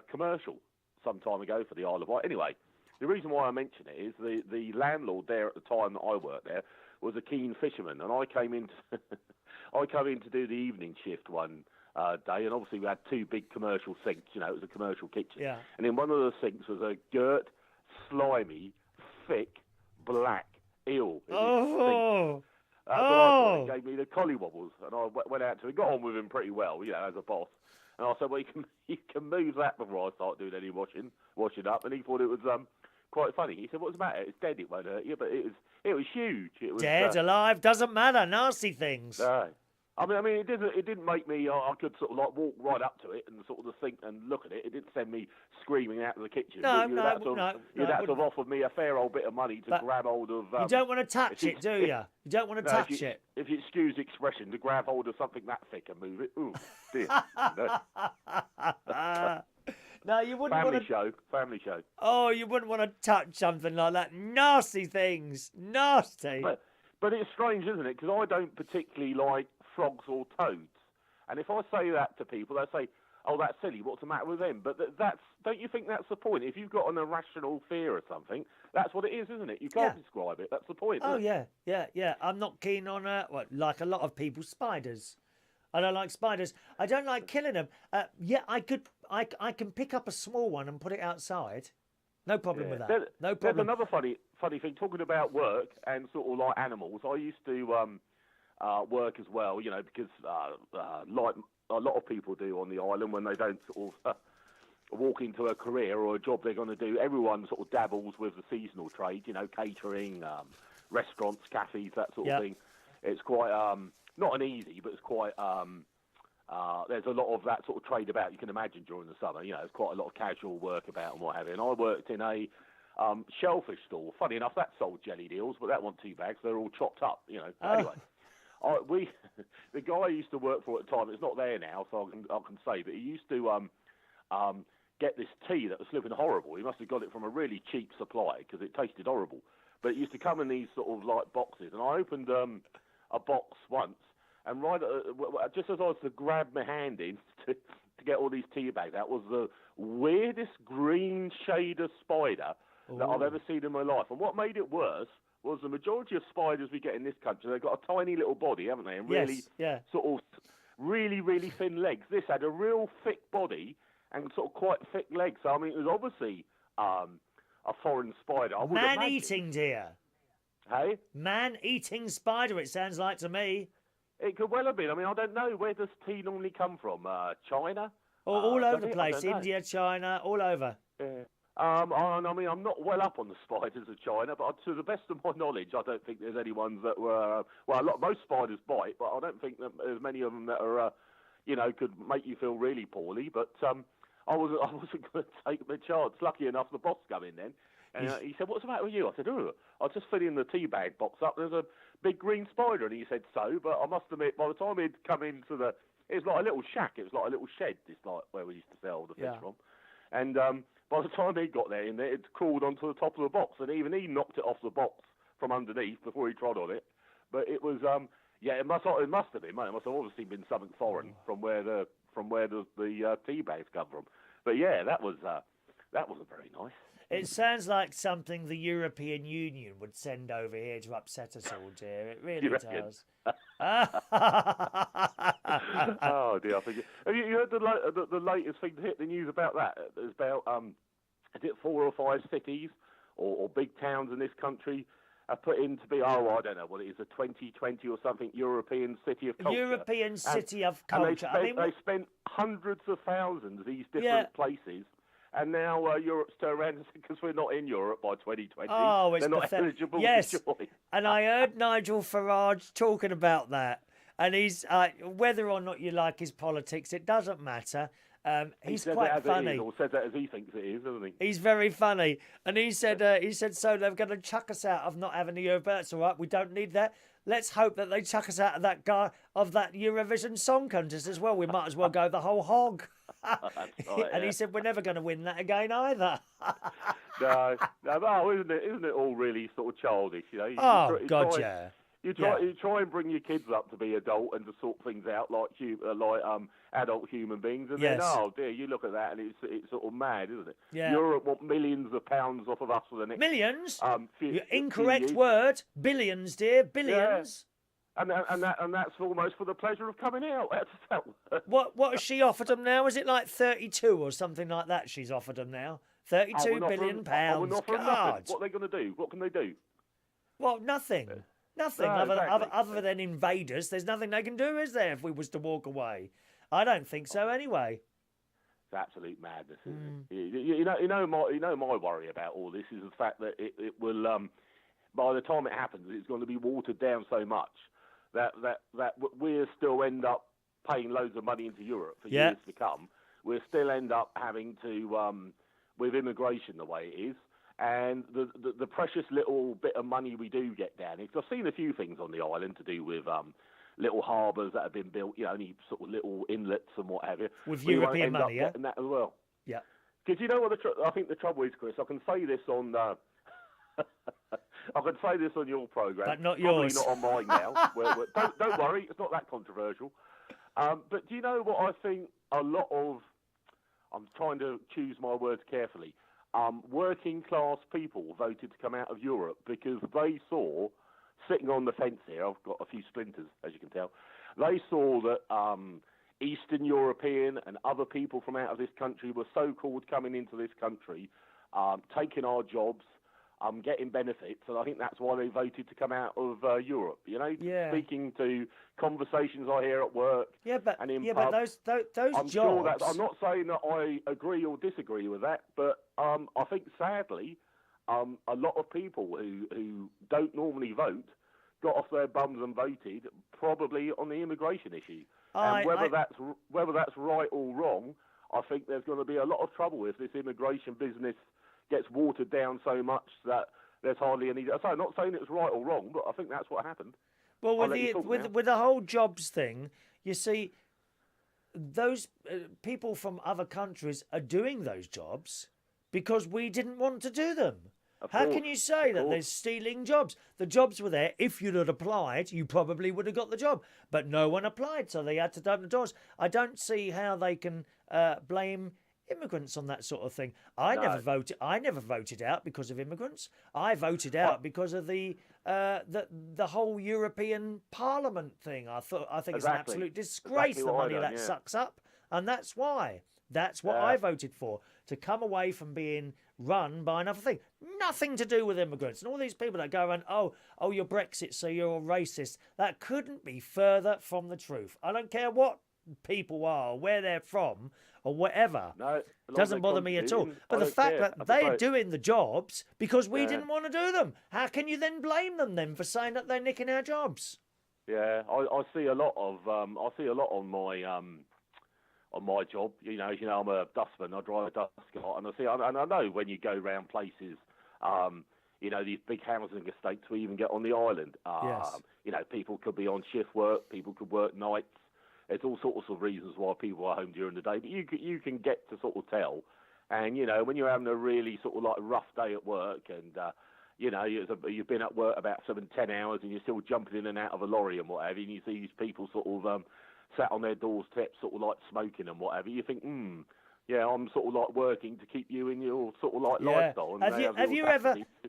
commercial some time ago for the Isle of Wight. Anyway... The reason why I mention it is the landlord there at the time that I worked there was a keen fisherman, and I came in to do the evening shift one day, and obviously we had two big commercial sinks. You know, it was a commercial kitchen, and in one of the sinks was a girt, slimy, thick, black eel. That's what I thought. It gave me the collie wobbles, and I went out to him, got on with him pretty well, you know, as a boss. And I said, well, you can move that before I start doing any washing up, and he thought it was quite funny. He said, "What's the matter? It's dead. It won't hurt you." But it was huge. It was dead, alive, doesn't matter. Nasty things. I mean, it didn't make me. I could sort of like walk right up to it and sort of the sink and look at it. It didn't send me screaming out of the kitchen. No. You'd have to have offered me a fair old bit of money to grab hold of. You don't want to touch it, do you? You don't want to touch it. If you excuse the expression, to grab hold of something that thick and move it. Ooh, dear. No, you wouldn't want to... Family show. Oh, you wouldn't want to touch something like that. Nasty things. Nasty. But it's strange, isn't it? Because I don't particularly like frogs or toads. And if I say that to people, they say, oh, that's silly. What's the matter with them? But don't you think that's the point? If you've got an irrational fear of something, that's what it is, isn't it? You can't describe it. That's the point, isn't it? Yeah. I'm not keen on, like a lot of people, spiders. I don't like spiders. I don't like killing them. I can pick up a small one and put it outside. No problem with that. No problem. There's another funny thing. Talking about work and sort of like animals, I used to work as well. You know, because like a lot of people do on the island when they don't sort of walk into a career or a job they're going to do. Everyone sort of dabbles with the seasonal trade. You know, catering, restaurants, cafes, that sort of thing. It's quite not an easy, but it's quite. There's a lot of that sort of trade about. You can imagine during the summer, you know, there's quite a lot of casual work about and what have you. And I worked in a shellfish stall. Funny enough, that sold jellied eels, but that wasn't too bad 'cause they're all chopped up, you know. Anyway, the guy I used to work for at the time, it's not there now, so I can say, but he used to get this tea that was flipping horrible. He must have got it from a really cheap supplier because it tasted horrible. but it used to come in these sort of like boxes. And I opened a box once, and just as I was to grab my hand in to get all these tea bags out, was the weirdest green shade of spider that I've ever seen in my life. And what made it worse was the majority of spiders we get in this country, they've got a tiny little body, haven't they? And really, sort of really, really thin legs. This had a real thick body and sort of quite thick legs. So, I mean, it was obviously a foreign spider. I would Man-eating, dear. Hey? Man-eating spider, it sounds like to me. It could well have been. I mean, I don't know. Where does tea normally come from? China? All over the place. India, China, all over. Yeah. I mean, I'm not well up on the spiders of China, but to the best of my knowledge, I don't think there's any ones that were... most spiders bite, but I don't think that there's many of them that are, could make you feel really poorly. But I wasn't going to take the chance. Lucky enough, the boss came in then. And he said, "What's the matter with you?" I said, "Oh, I was just filling the tea bag box up. There's a big green spider." And he said, "So?" But I must admit, by the time he'd come into it was like a little shack. It was like a little shed. It's like where we used to sell the fish from. And by the time he got there, it crawled onto the top of the box, and even he knocked it off the box from underneath before he trod on it. But it was, it must have been, mate. It must have obviously been something foreign from where the tea bags come from. But yeah, that wasn't very nice. It sounds like something the European Union would send over here to upset us all, dear. It really does. Oh dear! Have you heard the latest thing to hit the news about that? There's about is it 4 or 5 cities or big towns in this country are put in to be I don't know what it is, a 2020 or something European city of culture. European city of culture. They spent hundreds of thousands these different places. And now Europe's turned around and said, because we're not in Europe by 2020, they're not eligible to join. And I heard Nigel Farage talking about that. And he's, whether or not you like his politics, it doesn't matter. He's quite funny. Or says that as he thinks it is, doesn't he? He's very funny. And he said, so they're going to chuck us out of not having a Europe. That's all right. We don't need that. Let's hope that they chuck us out of that Eurovision Song Contest as well. We might as well go the whole hog. And he said, we're never going to win that again either. No, isn't it all really sort of childish? You try and bring your kids up to be adult and to sort things out like adult human beings, and then dear, you look at that and it's sort of mad, isn't it? Yeah. Europe want millions of pounds off of us for the next millions. Incorrect word. Billions, dear. Billions. Yeah. And that's almost for the pleasure of coming out. What has she offered them now? Is it like 32 or something like that? She's offered them now. 32 billion pounds. God. What are they going to do? What can they do? Well, nothing. Nothing other than invaders. There's nothing they can do, is there? If we was to walk away, I don't think so. Anyway. It's absolute madness, isn't it? You know my worry about all this is the fact that it will by the time it happens, it's going to be watered down so much that we'll still end up paying loads of money into Europe for years to come. We'll still end up having to, with immigration the way it is, and the precious little bit of money we do get down. Because I've seen a few things on the island to do with little harbours that have been built, only sort of little inlets and what have you. With European money, yeah? And that as well. Yeah. Because you know what I think the trouble is, Chris, I can say this on... I can say this on your programme. But not probably yours. Not on mine now. Don't worry, it's not that controversial. But do you know what I think a lot of... I'm trying to choose my words carefully. Working class people voted to come out of Europe because they saw, sitting on the fence here, I've got a few splinters, as you can tell, they saw that Eastern European and other people from out of this country were so-called coming into this country, taking our jobs, getting benefits, and I think that's why they voted to come out of Europe. Speaking to conversations I hear at work, and in pubs, but those I'm jobs. Sure that, I'm not saying that I agree or disagree with that, but I think sadly, a lot of people who don't normally vote got off their bums and voted, probably on the immigration issue. And whether that's right or wrong, I think there's going to be a lot of trouble if this immigration business gets watered down so much that there's hardly any... So I'm not saying it's right or wrong, but I think that's what happened. Well, with the whole jobs thing, you see, those people from other countries are doing those jobs because we didn't want to do them. How can you say that there's stealing jobs? The jobs were there. If you'd have applied, you probably would have got the job. But no one applied, so they had to open the doors. I don't see how they can blame immigrants on that sort of thing. I never voted out because of immigrants. I voted out because of the whole European Parliament thing. I think it's an absolute disgrace, the money that sucks up, and that's why. That's what I voted for, to come away from being run by another thing. Nothing to do with immigrants. And all these people that go around, oh, you're Brexit, so you're a racist. That couldn't be further from the truth. I don't care what people are, or where they're from, or whatever. No, doesn't bother me at all. But the fact that they're doing the jobs because we didn't want to do them, how can you then blame them then for saying that they're nicking our jobs? Yeah, I see a lot of on my job. You know, I'm a dustman. I drive a dust cart, and I know when you go around places, these big housing estates we even get on the island. People could be on shift work, people could work nights. There's all sorts of reasons why people are home during the day, but you can get to sort of tell. And when you're having a really sort of like rough day at work, and you've been at work about 7-10 hours, and you're still jumping in and out of a lorry and whatever, and you see these people sort of sat on their doorstep, sort of like smoking and whatever, you think, I'm sort of like working to keep you in your sort of like lifestyle. And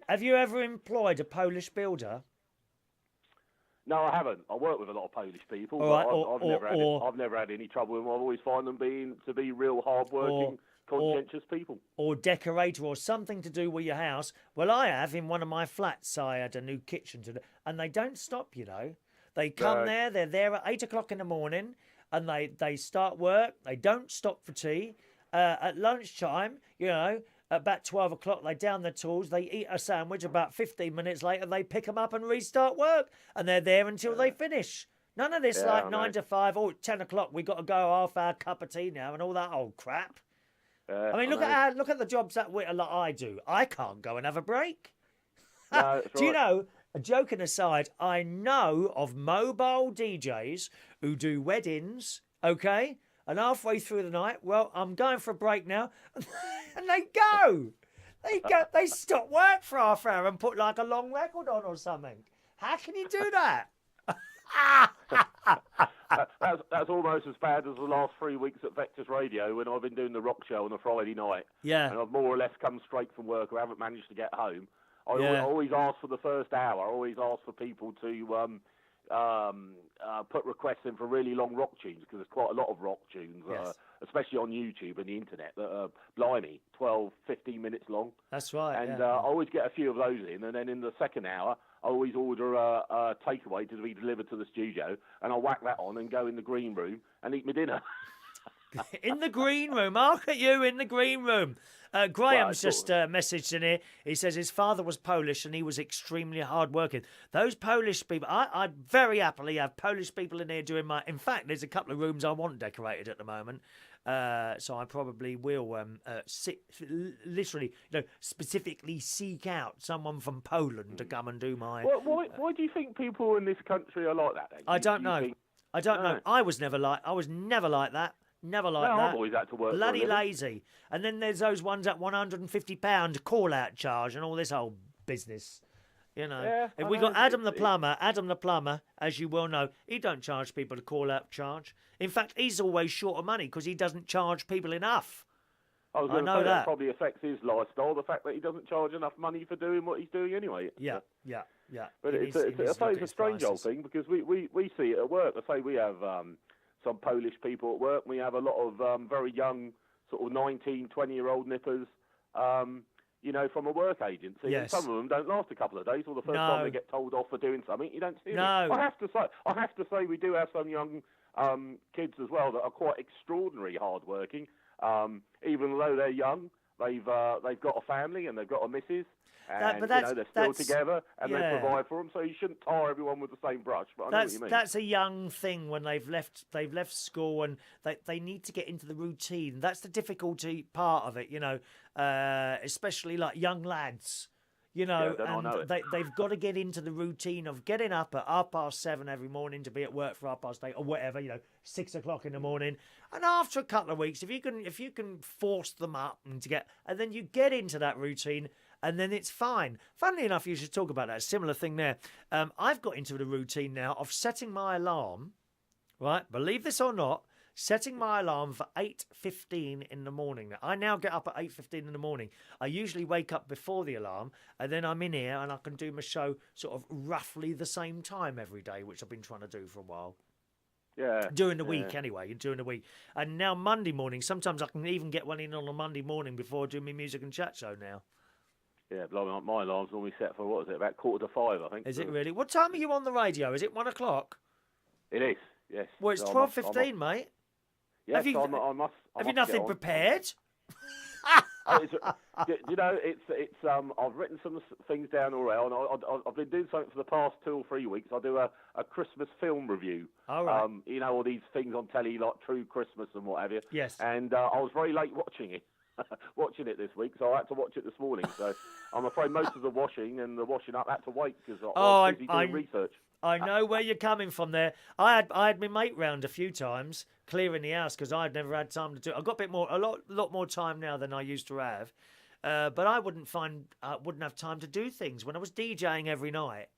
have you ever employed a Polish builder? No, I haven't. I work with a lot of Polish people, I've never had any trouble with them. I've always found them to be real hard-working, conscientious people. Or decorator, or something to do with your house. Well, I have in one of my flats. I had a new kitchen and they don't stop. They come there. They're there at 8 o'clock in the morning, and they start work. They don't stop for tea. At lunchtime, about 12 o'clock, they down their tools, they eat a sandwich. About 15 minutes later, they pick them up and restart work. And they're there until they finish. None of this 9 to 5, 10 o'clock, we got to go half our cup of tea now and all that old crap. Look at the jobs that I do. I can't go and have a break. No, do you know, joking aside, I know of mobile DJs who do weddings, okay? And halfway through the night, well, I'm going for a break now. And they go. They stop work for half an hour and put like a long record on or something. How can you do that? That's almost as bad as the last 3 weeks at Vectis Radio when I've been doing the rock show on a Friday night. Yeah. And I've more or less come straight from work. I haven't managed to get home. I always ask for the first hour. I always ask for people to put requests in for really long rock tunes, because there's quite a lot of rock tunes, especially on YouTube and the internet, that are blimey 12, 15 minutes long. That's right. And I always get a few of those in, and then in the second hour I always order a takeaway to be delivered to the studio, and I whack that on and go in the green room and eat my dinner. In the green room. I'll look at you in the green room. Graham's just messaged in here. He says his father was Polish and he was extremely hard-working. Those Polish people, I very happily have Polish people in here doing my... In fact, there's a couple of rooms I want decorated at the moment. So I probably will literally, specifically seek out someone from Poland to come and do my... Why do you think people in this country are like that, then? I don't know. I don't know. I was never like that. Never like that. I've always had to work. Bloody lazy. And then there's those ones at £150 call-out charge and all this old business. If we got Adam the plumber, as you well know, he don't charge people to call-out charge. In fact, he's always short of money because he doesn't charge people enough. I know that probably affects his lifestyle, the fact that he doesn't charge enough money for doing what he's doing anyway. Yeah. But it's a strange old thing, because we see it at work. I say we have... some Polish people at work. We have a lot of very young, sort of 19, 20-year-old nippers, from a work agency. Yes. And some of them don't last a couple of days, or the first time they get told off for doing something, you don't see them. No. I have to say we do have some young kids as well that are quite extraordinarily hardworking. Even though they're young, they've got a family and they've got a missus. And they're still together, and they provide for them. So you shouldn't tar everyone with the same brush. But I know what you mean. That's a young thing when they've left school and they need to get into the routine. That's the difficulty part of it, especially like young lads. They've got to get into the routine of getting up at 7:30 every morning to be at work for 8:30 or whatever, 6 o'clock in the morning. And after a couple of weeks, if you can force them up and then you get into that routine, and then it's fine. Funnily enough, you should talk about that. Similar thing there. I've got into the routine now of setting my alarm, right? Believe this or not, setting my alarm for 8:15 in the morning. I now get up at 8:15 in the morning. I usually wake up before the alarm, and then I'm in here and I can do my show sort of roughly the same time every day, which I've been trying to do for a while. Yeah. During the week, anyway. During the week. And now Monday morning, sometimes I can even get one in on a Monday morning before I do my music and chat show now. Yeah, my alarm's normally set for, what is it, about 4:45, I think. Is it really? What time are you on the radio? Is it 1 o'clock? It is, yes. Well, it's 12:15, mate. Yes, have you, I must have you nothing prepared? You know, I've written some things down already. I've been doing something for the past 2 or 3 weeks. I do a Christmas film review. All right. You know, all these things on telly like True Christmas and what have you. Yes. And I was very late watching it this week, so I had to watch it this morning. So I'm afraid most of the washing and the washing up had to wait because I was busy doing research. I know where you're coming from there. I had my mate round a few times clearing the house because I'd never had time to do it. I've got a lot more time now than I used to have. But I wouldn't have time to do things when I was DJing every night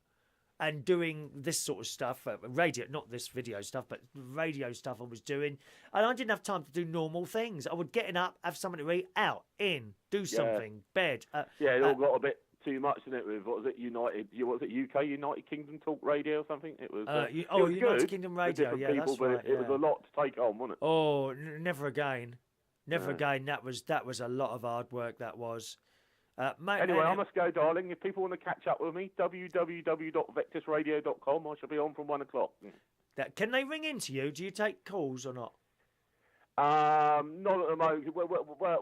and doing this sort of stuff, radio, not this video stuff, but radio stuff I was doing. And I didn't have time to do normal things. I would get up, have something to eat, out, in, do something, bed. It all got a bit too much, didn't it? With what was it, UK United Kingdom Talk Radio or something? It was. It was United good Kingdom Radio, yeah, people, that's right. It was a lot to take on, wasn't it? Oh, never again, never again. That was a lot of hard work. That was. Mate, anyway, I must go, darling. If people want to catch up with me, www.vectisradio.com. I shall be on from 1 o'clock. Can they ring into you? Do you take calls or not? Not at the moment.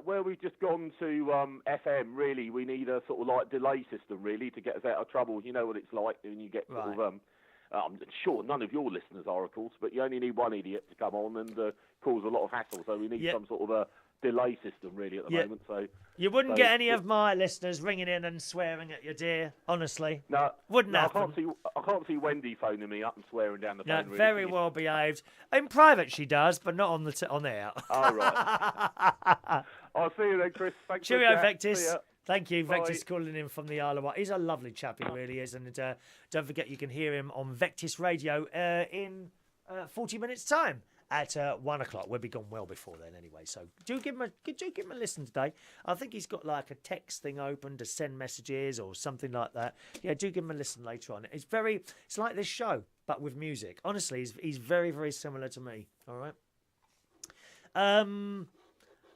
Where we've just gone to FM, really, we need a sort of like delay system, really, to get us out of trouble. You know what it's like when you get sort of. I'm sure none of your listeners are, of course, but you only need one idiot to come on and cause a lot of hassle. So we need some sort of a delay system, really, at the moment. So you wouldn't get any of my listeners ringing in and swearing at you, dear. Honestly, no, wouldn't happen. I can't see Wendy phoning me up and swearing down the phone. Really, very well behaved. In private, she does, but not on the air. Oh, right. I'll see you then, Chris. Thanks. Cheerio, Vectis. Thank you, Vectis, calling in from the Isle of Wight. He's a lovely chap, he really is. And don't forget, you can hear him on Vectis Radio in 40 minutes' time at 1 o'clock. We'll be gone well before then anyway. So do give him a listen today. I think he's got like a text thing open to send messages or something like that. Yeah, do give him a listen later on. It's like this show, but with music. Honestly, he's very, very similar to me. All right.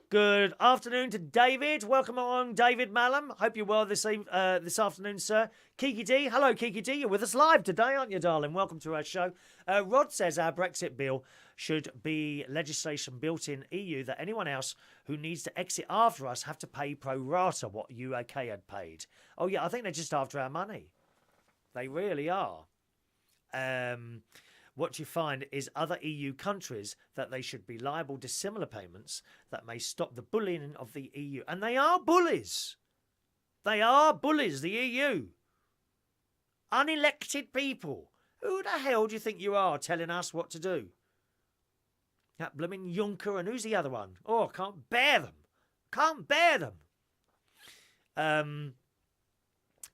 Good afternoon to David. Welcome along, David Mallam. Hope you're well this afternoon, sir. Kiki D. Hello, Kiki D. You're with us live today, aren't you, darling? Welcome to our show. Rod says our Brexit bill should be legislation built in EU that anyone else who needs to exit after us have to pay pro rata what UK had paid. Oh, yeah, I think they're just after our money. They really are. What you find is other EU countries that they should be liable to similar payments that may stop the bullying of the EU. And they are bullies. They are bullies, the EU. Unelected people. Who the hell do you think you are telling us what to do? That blooming Juncker, and who's the other one? Oh, I can't bear them. Can't bear them.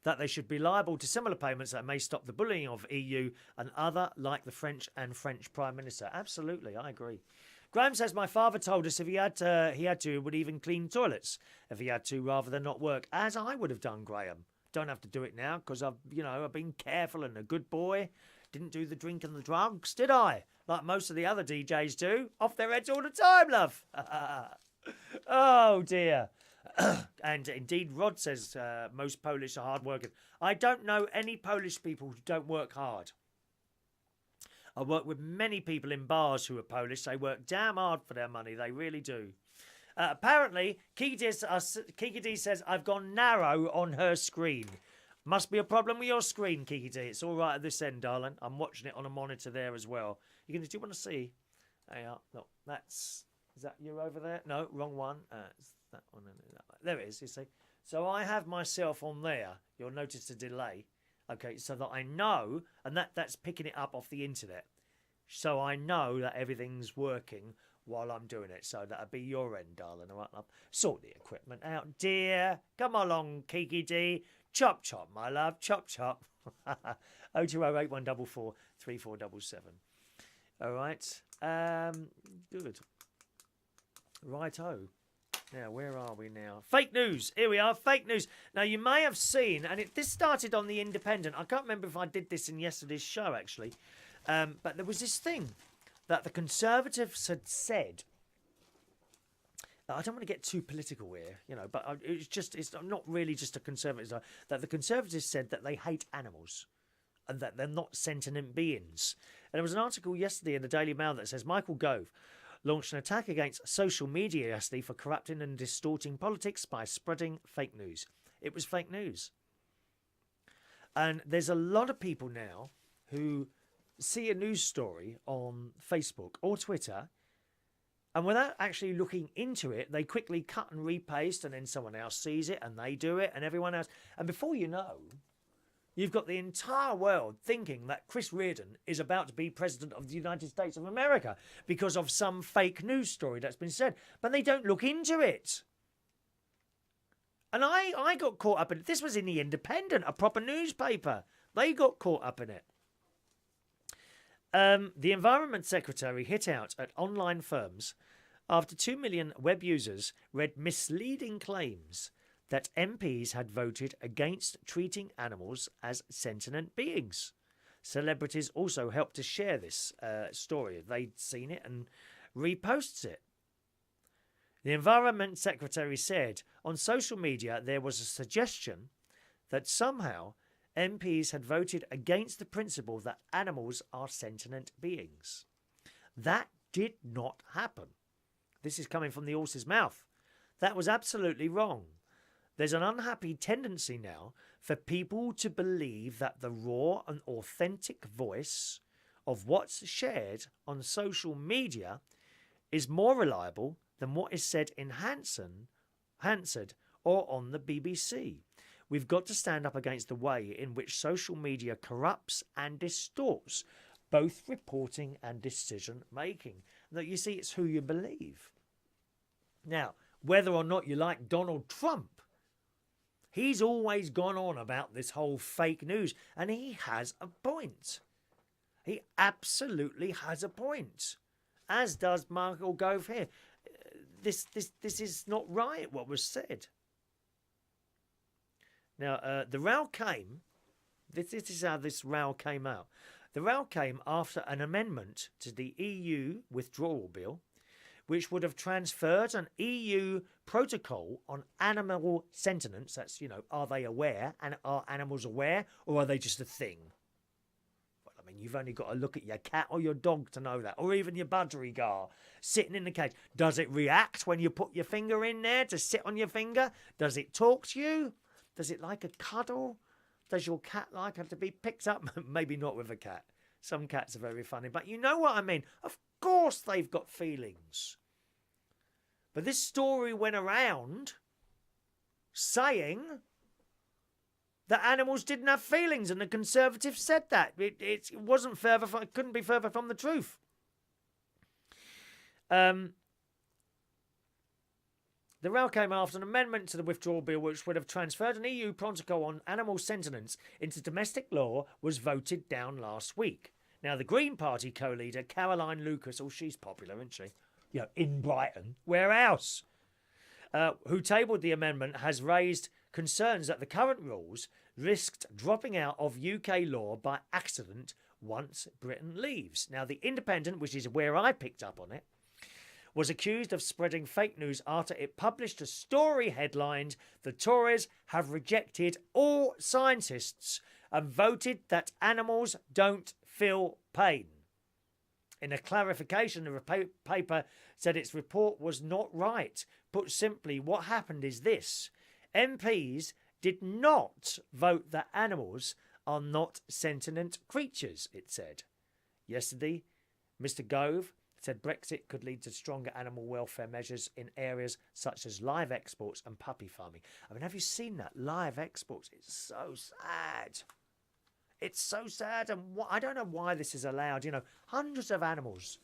That they should be liable to similar payments that may stop the bullying of EU and other, like the French and French Prime Minister. Absolutely, I agree. Graham says, my father told us if he had to, he would even clean toilets if he had to, rather than not work, as I would have done, Graham. Don't have to do it now because I've been careful and a good boy. Didn't do the drink and the drugs, did I? Like most of the other DJs do. Off their heads all the time, love. Oh, dear. And indeed, Rod says most Polish are hard working. I don't know any Polish people who don't work hard. I work with many people in bars who are Polish. They work damn hard for their money. They really do. Apparently, Kiki D says, I've gone narrow on her screen. Must be a problem with your screen, Kiki D. It's all right at this end, darling. I'm watching it on a monitor there as well. Do you want to see? There you are. No, is that you over there? No, wrong one. It's that one. There it is, you see. So I have myself on there. You'll notice the delay. Okay, so that I know, and that's picking it up off the internet. So I know that everything's working while I'm doing it. So that'll be your end, darling. All right, love. Sort the equipment out, dear. Come along, Kiki D. Chop, chop, my love. Chop, chop. 0208 144 3477. All right. Good. Righto. Now, where are we now? Fake news. Here we are. Fake news. Now, you may have seen, and this started on The Independent. I can't remember if I did this in yesterday's show, actually. But there was this thing that the Conservatives had said. I don't want to get too political here, but it's not really just a Conservative. That the Conservatives said that they hate animals and that they're not sentient beings. And there was an article yesterday in the Daily Mail that says Michael Gove launched an attack against social media yesterday for corrupting and distorting politics by spreading fake news. It was fake news. And there's a lot of people now who see a news story on Facebook or Twitter, and without actually looking into it, they quickly cut and repaste, and then someone else sees it and they do it, and everyone else. And before you know, you've got the entire world thinking that Chris Reardon is about to be president of the United States of America because of some fake news story that's been said. But they don't look into it. And I got caught up in it. This was in The Independent, a proper newspaper. They got caught up in it. The Environment Secretary hit out at online firms after 2 million web users read misleading claims that MPs had voted against treating animals as sentient beings. Celebrities also helped to share this story. They'd seen it and reposts it. The Environment Secretary said on social media there was a suggestion that somehow MPs had voted against the principle that animals are sentient beings. That did not happen. This is coming from the horse's mouth. That was absolutely wrong. There's an unhappy tendency now for people to believe that the raw and authentic voice of what's shared on social media is more reliable than what is said in Hansard or on the BBC. We've got to stand up against the way in which social media corrupts and distorts both reporting and decision making. Now, you see, it's who you believe. Now, whether or not you like Donald Trump, he's always gone on about this whole fake news, and he has a point. He absolutely has a point, as does Michael Gove here. This is not right, what was said. Now, the row came, this is how this row came out. The row came after an amendment to the EU withdrawal bill, which would have transferred an EU protocol on animal sentience. That's, are they aware? And are animals aware? Or are they just a thing? Well, I mean, you've only got to look at your cat or your dog to know that. Or even your budgerigar sitting in the cage. Does it react when you put your finger in there to sit on your finger? Does it talk to you? Does it like a cuddle? Does your cat like to be picked up? Maybe not with a cat. Some cats are very funny. But you know what I mean. Of course they've got feelings. But this story went around saying that animals didn't have feelings, and the Conservatives said that. It wasn't further from, it couldn't be further from the truth. The row came after an amendment to the withdrawal bill which would have transferred an EU protocol on animal sentience into domestic law was voted down last week. Now, the Green Party co-leader, Caroline Lucas, she's popular, isn't she? In Brighton. Where else? Who tabled the amendment, has raised concerns that the current rules risked dropping out of UK law by accident once Britain leaves. Now, The Independent, which is where I picked up on it, was accused of spreading fake news after it published a story headlined, "The Tories have rejected all scientists and voted that animals don't feel pain." In a clarification, the paper said its report was not right. Put simply, what happened is this. MPs did not vote that animals are not sentient creatures, it said. Yesterday, Mr. Gove said Brexit could lead to stronger animal welfare measures in areas such as live exports and puppy farming. I mean, have you seen that? Live exports. It's so sad. It's so sad. And I don't know why this is allowed. Hundreds of animals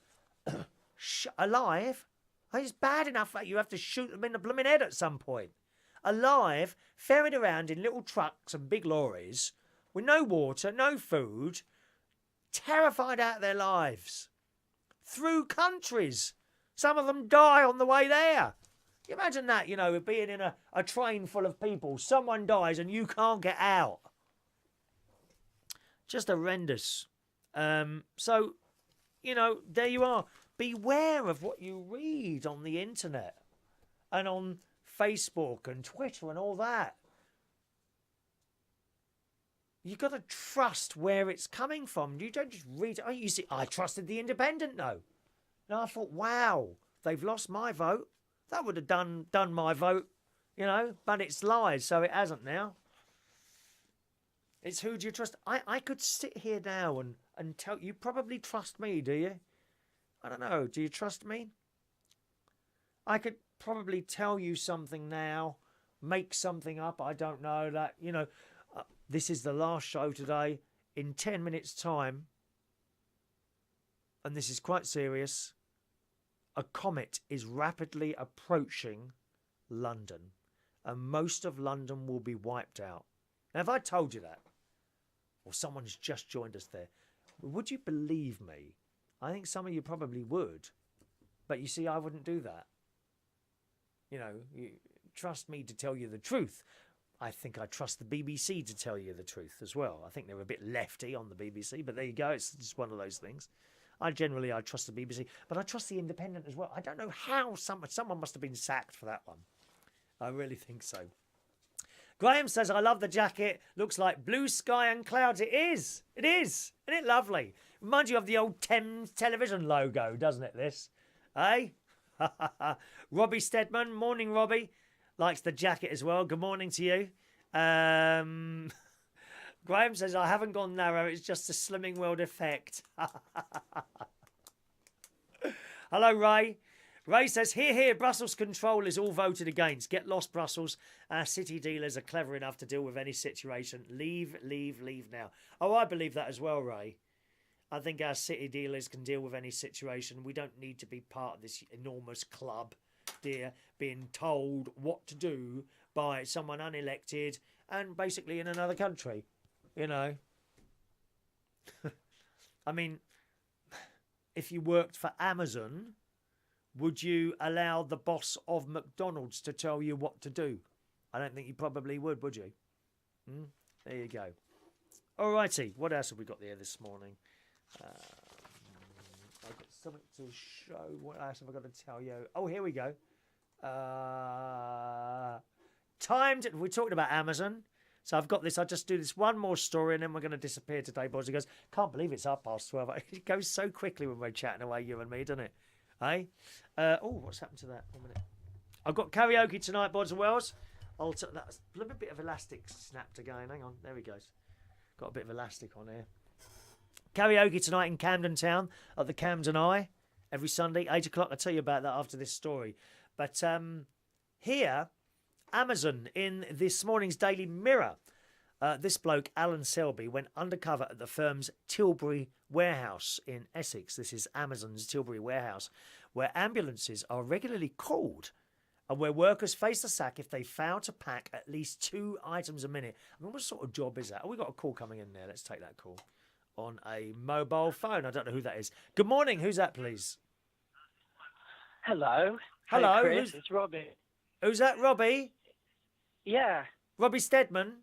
Alive? It's bad enough that you have to shoot them in the blooming head at some point. Alive, ferried around in little trucks and big lorries, with no water, no food, terrified out of their lives. Through countries. Some of them die on the way there. You imagine that, being in a train full of people. Someone dies and you can't get out. Just horrendous. So, there you are. Beware of what you read on the internet and on Facebook and Twitter and all that. You've got to trust where it's coming from. You don't just read it. You see, I trusted the Independent, though. And I thought, wow, they've lost my vote. That would have done my vote, but it's lies, so it hasn't now. It's who do you trust? I could sit here now and tell you, probably trust me, do you? I don't know. Do you trust me? I could probably tell you something now, make something up. I don't know that, this is the last show today. In 10 minutes' time, and this is quite serious, a comet is rapidly approaching London, and most of London will be wiped out. Now, if I told you that, or someone's just joined us there, would you believe me? I think some of you probably would. But you see, I wouldn't do that. You trust me to tell you the truth. I think I trust the BBC to tell you the truth as well. I think they're a bit lefty on the BBC, but there you go. It's just one of those things. I trust the BBC, but I trust the Independent as well. I don't know how someone must have been sacked for that one. I really think so. Graham says, I love the jacket. Looks like blue sky and clouds. It is. It is. Isn't it lovely? Reminds you of the old Thames television logo, doesn't it, this? Eh? Robbie Stedman. Morning, Robbie. Likes the jacket as well. Good morning to you. Graham says, I haven't gone narrow. It's just a Slimming World effect. Hello, Ray. Ray says, here, Brussels control is all voted against. Get lost, Brussels. Our city dealers are clever enough to deal with any situation. Leave now. Oh, I believe that as well, Ray. I think our city dealers can deal with any situation. We don't need to be part of this enormous club, dear, being told what to do by someone unelected and basically in another country. I mean, if you worked for Amazon, would you allow the boss of McDonald's to tell you what to do? I don't think you probably would you? There you go. Alrighty, what else have we got there this morning? I've got something to show. What else have I got to tell you? Oh, here we go. We talked about Amazon. So I've got this. I'll just do this one more story and then we're going to disappear today, boys. He goes, can't believe it's 12:30. It goes so quickly when we're chatting away, you and me, doesn't it? Eh? What's happened to that? 1 minute. I've got karaoke tonight, boys and wells. That's a little bit of elastic snapped again. Hang on. There he goes. Got a bit of elastic on here. Karaoke tonight in Camden Town at the Camden Eye. Every Sunday, 8 o'clock. I'll tell you about that after this story. But here, Amazon in this morning's Daily Mirror. This bloke, Alan Selby, went undercover at the firm's Tilbury warehouse in Essex. This is Amazon's Tilbury warehouse, where ambulances are regularly called and where workers face the sack if they fail to pack at least 2 items a minute. I mean, what sort of job is that? Oh, we've got a call coming in there. Let's take that call on a mobile phone. I don't know who that is. Good morning. Who's that, please? Hello. Hello. Hi, Chris. It's Robbie. Who's that, Robbie? Yeah. Robbie Stedman?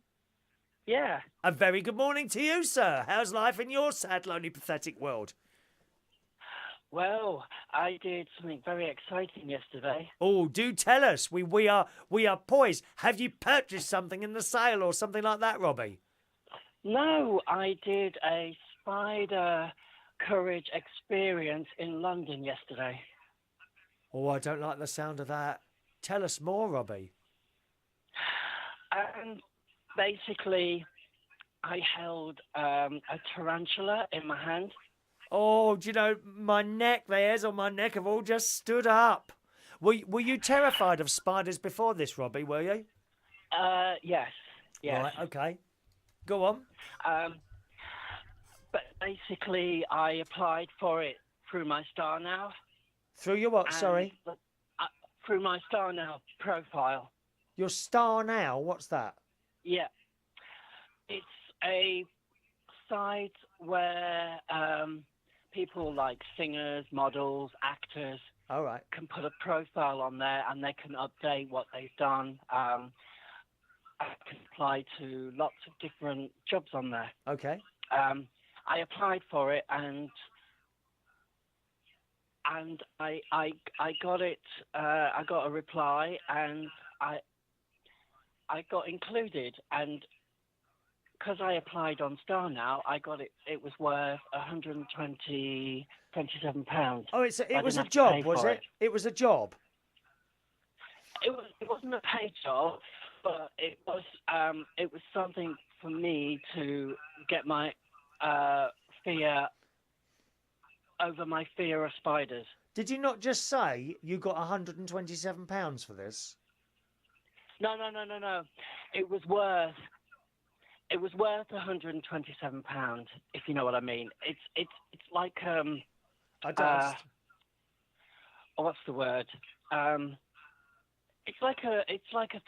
Yeah. A very good morning to you, sir. How's life in your sad, lonely, pathetic world? Well, I did something very exciting yesterday. Oh, do tell us. We are poised. Have you purchased something in the sale or something like that, Robbie? No, I did a spider courage experience in London yesterday. Oh, I don't like the sound of that. Tell us more, Robbie. Basically, I held a tarantula in my hand. Oh, do you know, my hairs on my neck have all just stood up. Were you terrified of spiders before this, Robbie, were you? Yes. Right, okay. Go on. But basically, I applied for it through my Star Now. Through your what? And, Sorry? through my Star Now profile. Your Star Now? What's that? Yeah. It's a site where people like singers, models, actors All right. can put a profile on there and they can update what they've done. I can apply to lots of different jobs on there. Okay. I applied for it and I got it. I got a reply and I got included, and because I applied on Star Now, I got it. It was worth £127. Oh, it was a job, was it? It was a job. It wasn't a paid job, but it was something for me to get my fear over my fear of spiders. Did you not just say you got £127 for this? No. It was worth £127, if you know what I mean. It's like I don't. What's the word? It's like a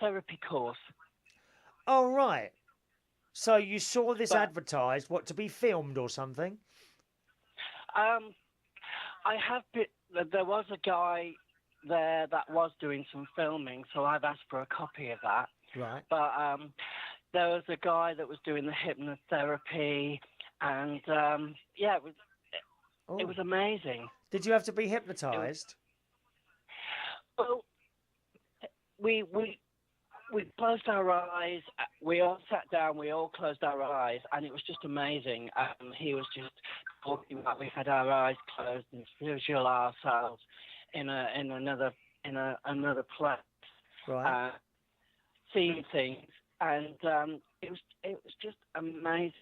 therapy course. Oh right. So you saw this advertised, what, to be filmed or something? There was a guy there that was doing some filming, so I've asked for a copy of that. Right. But there was a guy that was doing the hypnotherapy, and it was amazing. Did you have to be hypnotised? Well, we closed our eyes. We all sat down. We all closed our eyes, and it was just amazing. He was just talking about we had our eyes closed and visual ourselves in another place, right? Seeing things, and it was just amazing.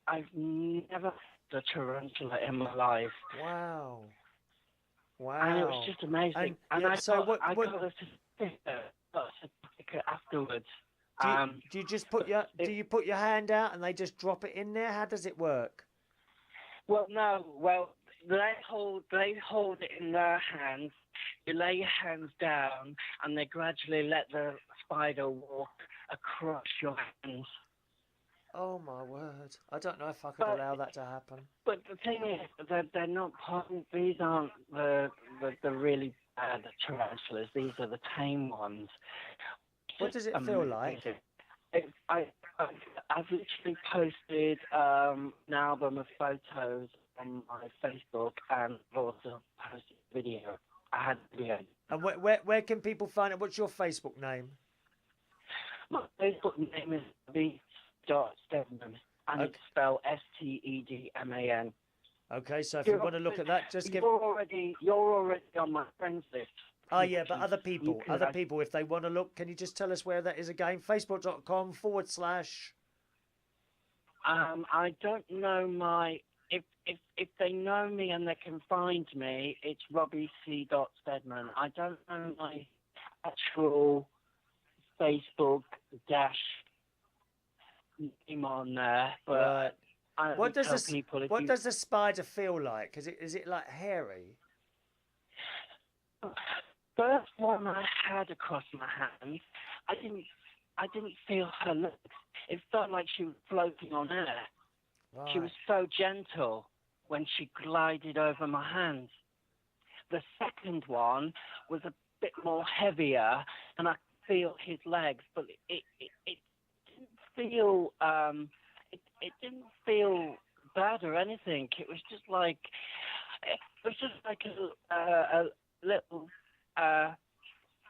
I've never had a tarantula in my life. Wow. And it was just amazing. And I so got a certificate afterwards. Do you just put your put your hand out and they just drop it in there? How does it work? Well, no. Well, they hold it in their hands. You lay your hands down, and they gradually let the spider walk across your hands. Oh my word! I don't know if I could allow that to happen. But the thing is, they're not. These aren't the really bad tarantulas. These are the tame ones. What does it feel like? I've literally posted an album of photos on my Facebook, and I've also posted a video. I had a video. And where can people find it? What's your Facebook name? My Facebook name is Stedman, and it's spelled Stedman. Okay, so if you want to look at that, just You're already on my friends list. Oh yeah, but other people, if they want to look, can you just tell us where that is again? Facebook.com/ I don't know if they know me and they can find me, it's Robbie C. Stedman. I don't know my actual Facebook name on there, but what does the spider feel like? Is it like hairy? First one I had across my hand, I didn't feel her legs. It felt like she was floating on air. Right. She was so gentle when she glided over my hands. The second one was a bit more heavier, and I could feel his legs, but it didn't feel it didn't feel bad or anything. It was just like a little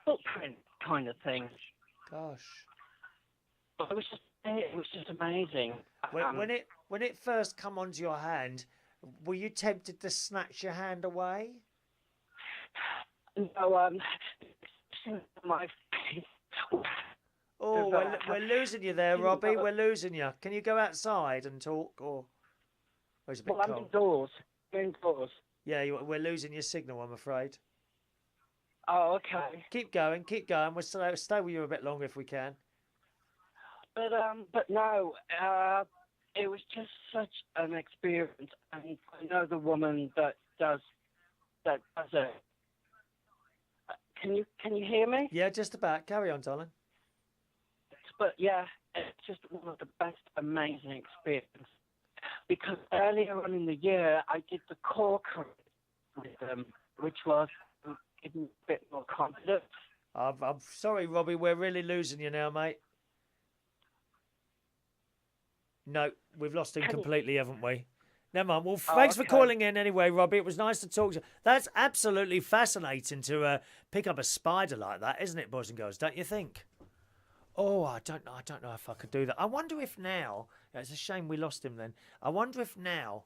footprint kind of thing. Gosh. But it was just amazing. When it first come onto your hand, were you tempted to snatch your hand away? No, my face. Oh, we're losing you there, Robbie. We're losing you. Can you go outside and talk, or? It's a bit cold. I'm indoors. Indoors. Yeah, we're losing your signal, I'm afraid. Oh, okay. Keep going. We'll stay with you a bit longer if we can. But no, it was just such an experience, and I know the woman that does it, Can you hear me? Yeah, just about. Carry on, darling. But yeah, it's just one of the best, amazing experiences. Because earlier on in the year, I did the cork with them, which was giving me a bit more confidence. I'm sorry, Robbie. We're really losing you now, mate. No, we've lost him completely, haven't we? Never mind. Well, thanks for calling in anyway, Robbie. It was nice to talk to you. That's absolutely fascinating to pick up a spider like that, isn't it, boys and girls? Don't you think? Oh, I don't know if I could do that. I wonder if now. It's a shame we lost him then. I wonder if now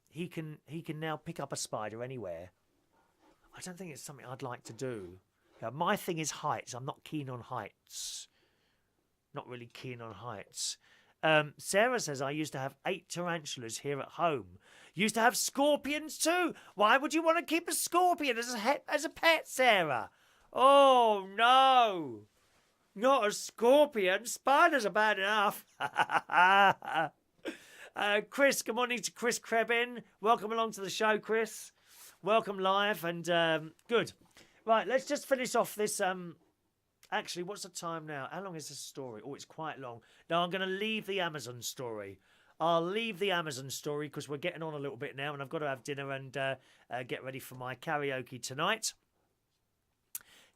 he can now pick up a spider anywhere. I don't think it's something I'd like to do. Yeah, my thing is heights. I'm not keen on heights. Not really keen on heights. Sarah says, I used to have 8 tarantulas here at home. Used to have scorpions too. Why would you want to keep a scorpion as a pet, Sarah? Oh, no. Not a scorpion. Spiders are bad enough. Chris, good morning to Chris Krebin. Welcome along to the show, Chris. Welcome live and good. Right, let's just finish off this. Actually, what's the time now? How long is this story? Oh, it's quite long. No, I'm going to leave the Amazon story. I'll leave the Amazon story because we're getting on a little bit now and I've got to have dinner and get ready for my karaoke tonight.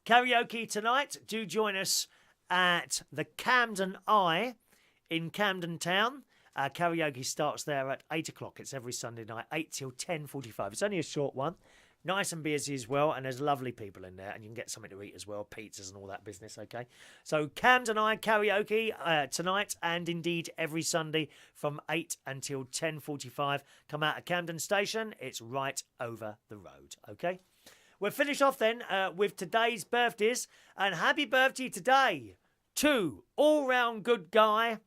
Karaoke tonight. Do join us at the Camden Eye in Camden Town. Karaoke starts there at 8 o'clock. It's every Sunday night, 8 till 10:45. It's only a short one. Nice and busy as well, and there's lovely people in there, and you can get something to eat as well, pizzas and all that business, okay? So Camden Eye Karaoke tonight, and indeed every Sunday from 8 until 10:45. Come out of Camden Station. It's right over the road, okay? We'll finish off then with today's birthdays, and happy birthday today to all-round good guy,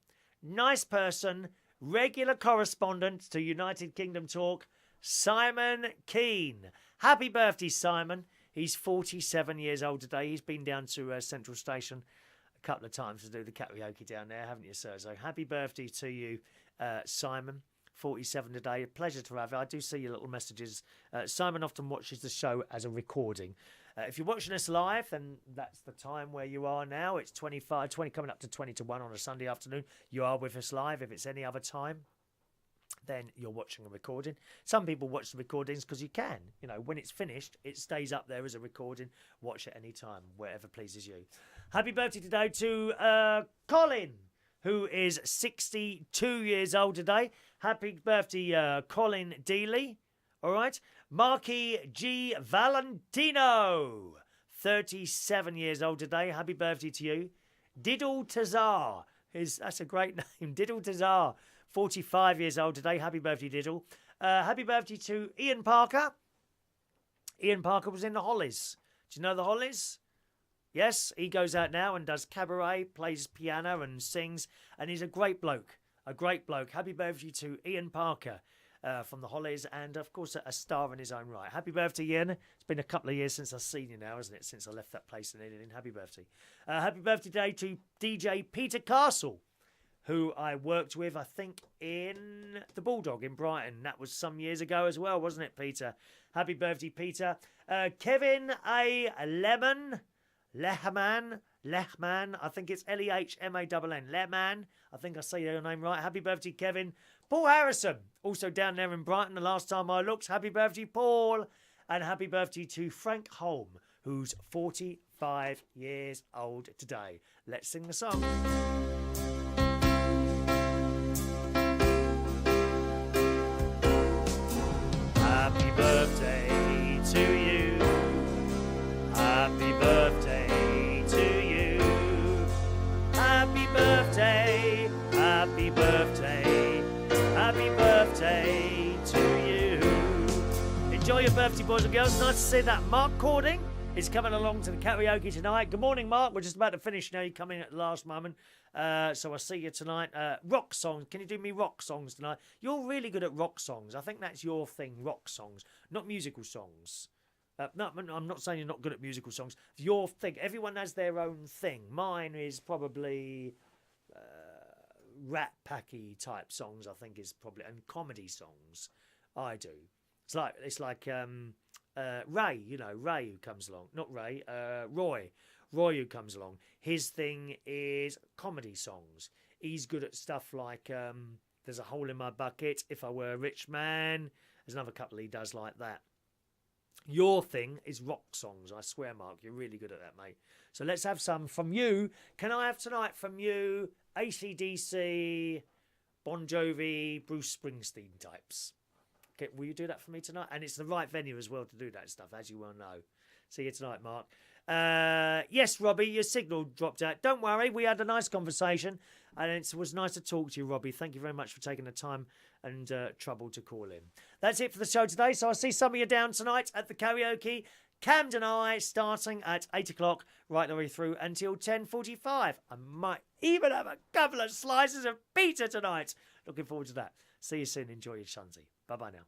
nice person, regular correspondent to United Kingdom Talk, Simon Keane. Happy birthday, Simon. He's 47 years old today. He's been down to Central Station a couple of times to do the karaoke down there, haven't you, sir? So happy birthday to you, Simon. 47 today. A pleasure to have you. I do see your little messages. Simon often watches the show as a recording. If you're watching us live, then that's the time where you are now. It's 20 coming up to 20 to 1 on a Sunday afternoon. You are with us live. If it's any other time, then you're watching a recording. Some people watch the recordings because you can. You know, when it's finished, it stays up there as a recording. Watch it any time, wherever pleases you. Happy birthday today to Colin, who is 62 years old today. Happy birthday, Colin Dealey. All right. Marques G. Valentino, 37 years old today. Happy birthday to you. Diddle Tazar. That's a great name. Diddle Tazar. 45 years old today. Happy birthday, Diddle. Happy birthday to Ian Parker. Ian Parker was in the Hollies. Do you know the Hollies? Yes, he goes out now and does cabaret, plays piano and sings, and he's a great bloke. A great bloke. Happy birthday to Ian Parker from the Hollies, and of course a star in his own right. Happy birthday, Ian. It's been a couple of years since I've seen you now, isn't it? Since I left that place in Eden. Happy birthday. Happy birthday day to DJ Peter Castle, who I worked with, I think, in the Bulldog in Brighton. That was some years ago as well, wasn't it, Peter? Happy birthday, Peter. Kevin A. Lehman, I think it's Lehman, Lehman. I think I say your name right. Happy birthday, Kevin. Paul Harrison, also down there in Brighton the last time I looked. Happy birthday, Paul. And happy birthday to Frank Holm, who's 45 years old today. Let's sing the song. Happy birthday to you. Happy birthday to you. Happy birthday. Happy birthday. Happy birthday to you. Enjoy your birthday, boys and girls. Nice to see that. Mark Cording is coming along to the karaoke tonight. Good morning, Mark. We're just about to finish now. You come in at the last moment. So I'll see you tonight. Rock songs. Can you do me rock songs tonight? You're really good at rock songs. I think that's your thing, rock songs, not musical songs. No, I'm not saying you're not good at musical songs. Your thing. Everyone has their own thing. Mine is probably Rat Packy type songs, I think is probably, and comedy songs. I do. It's like Ray, Ray who comes along. Not Ray, Roy. Roy who comes along. His thing is comedy songs. He's good at stuff like There's a Hole in My Bucket, If I Were a Rich Man. There's another couple he does like that. Your thing is rock songs. I swear, Mark, you're really good at that, mate. So let's have some from you. Can I have tonight from you AC/DC, Bon Jovi, Bruce Springsteen types? Okay, will you do that for me tonight? And it's the right venue as well to do that stuff, as you well know. See you tonight, Mark. Yes, Robbie, your signal dropped out. Don't worry, we had a nice conversation, and it was nice to talk to you, Robbie. Thank you very much for taking the time and trouble to call in. That's it for the show today. So I'll see some of you down tonight at the karaoke. Camden Eye, starting at 8 o'clock, right the way through until 10:45. I might even have a couple of slices of pizza tonight. Looking forward to that. See you soon. Enjoy your Shanti. Bye-bye now.